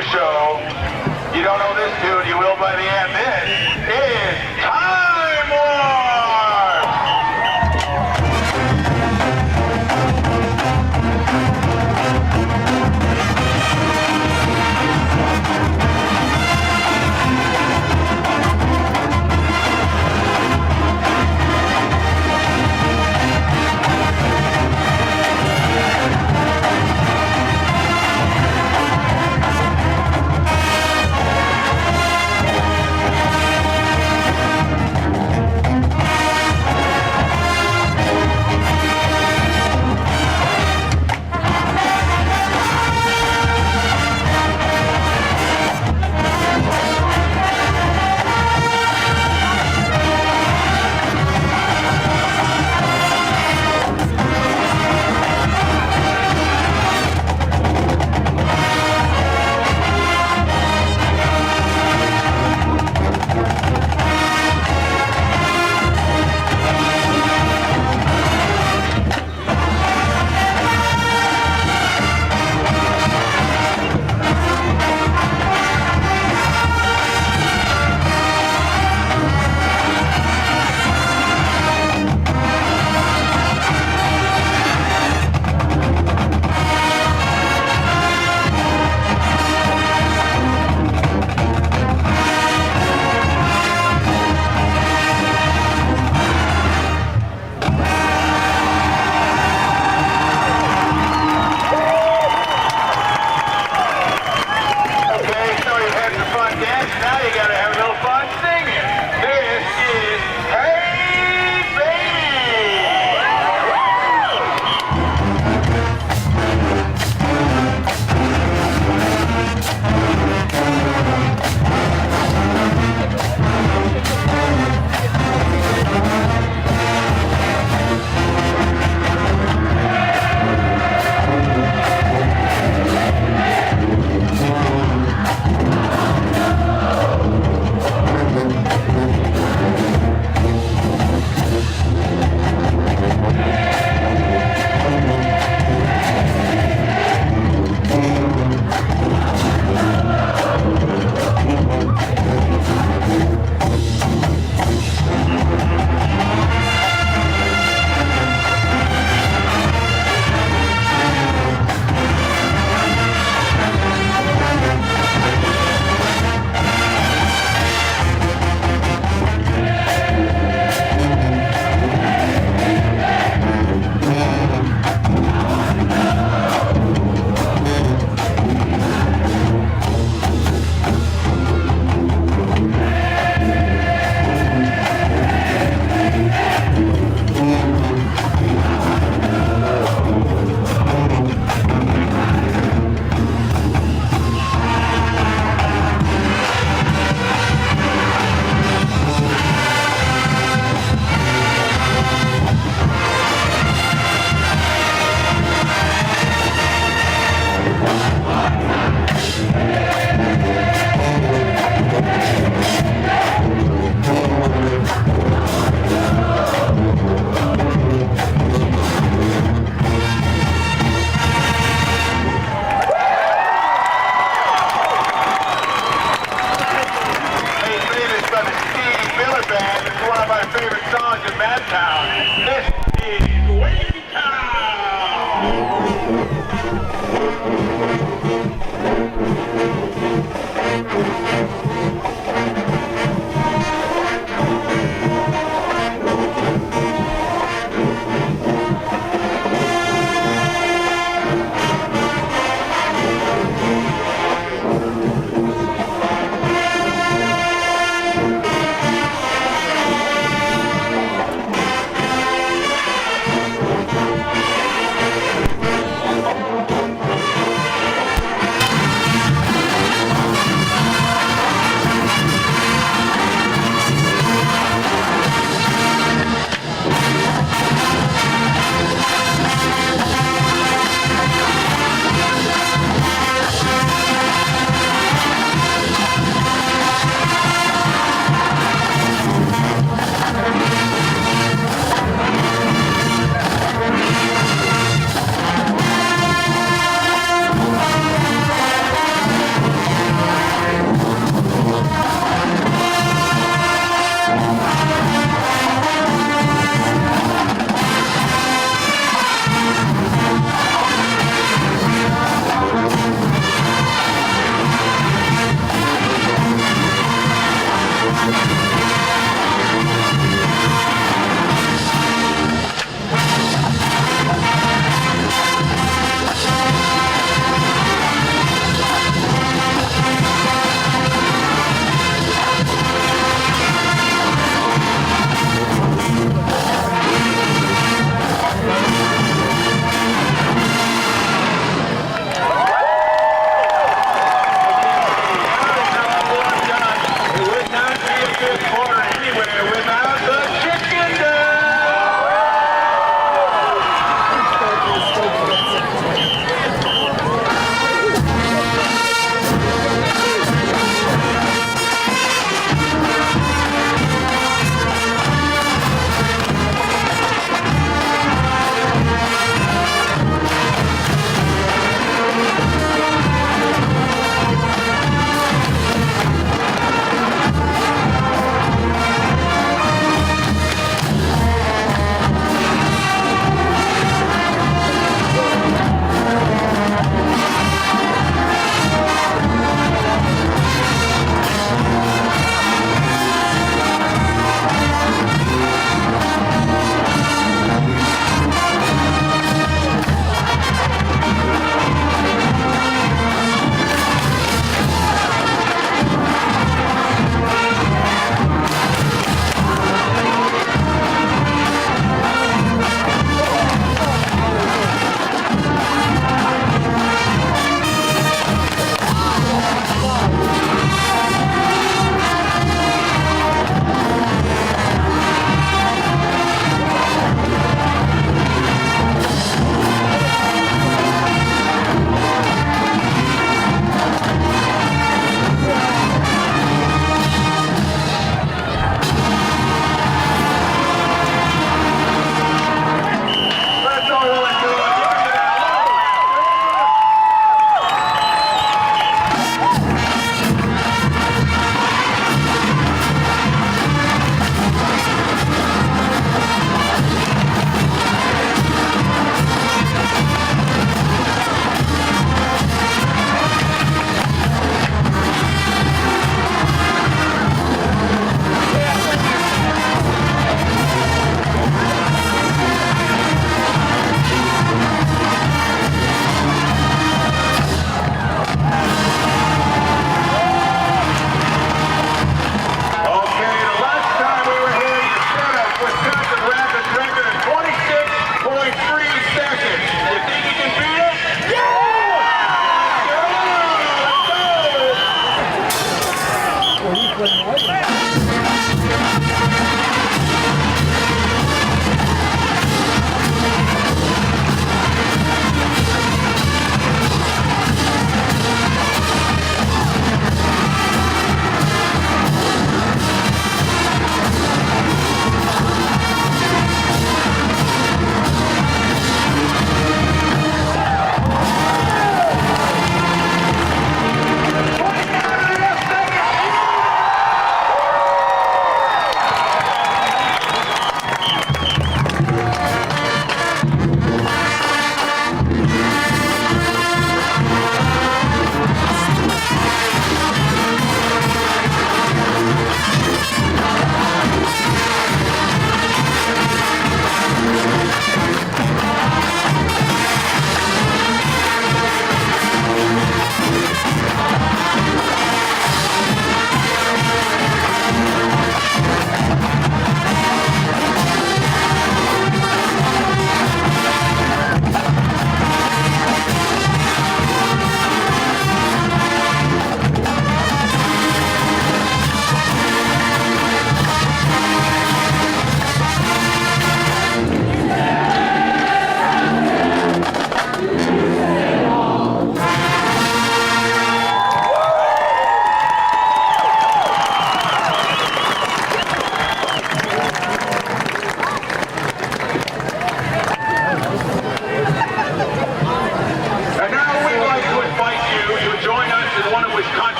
your show. You don't know this tune, you will by the end. This is Time War!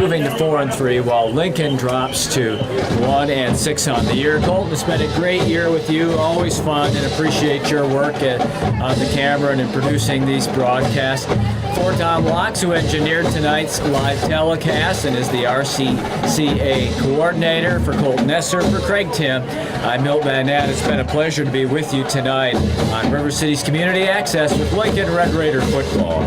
improving to 4-3, while Lincoln drops to 1-6 on the year. Colton, it's been a great year with you. Always fun, and appreciate your work on the camera and in producing these broadcasts. For Tom Locks, who engineered tonight's live telecast and is the RCCA coordinator, for Colton Esser, for Craig Tim, I'm Milt Van Nat. It's been a pleasure to be with you tonight on River City's Community Access with Lincoln Red Raider football.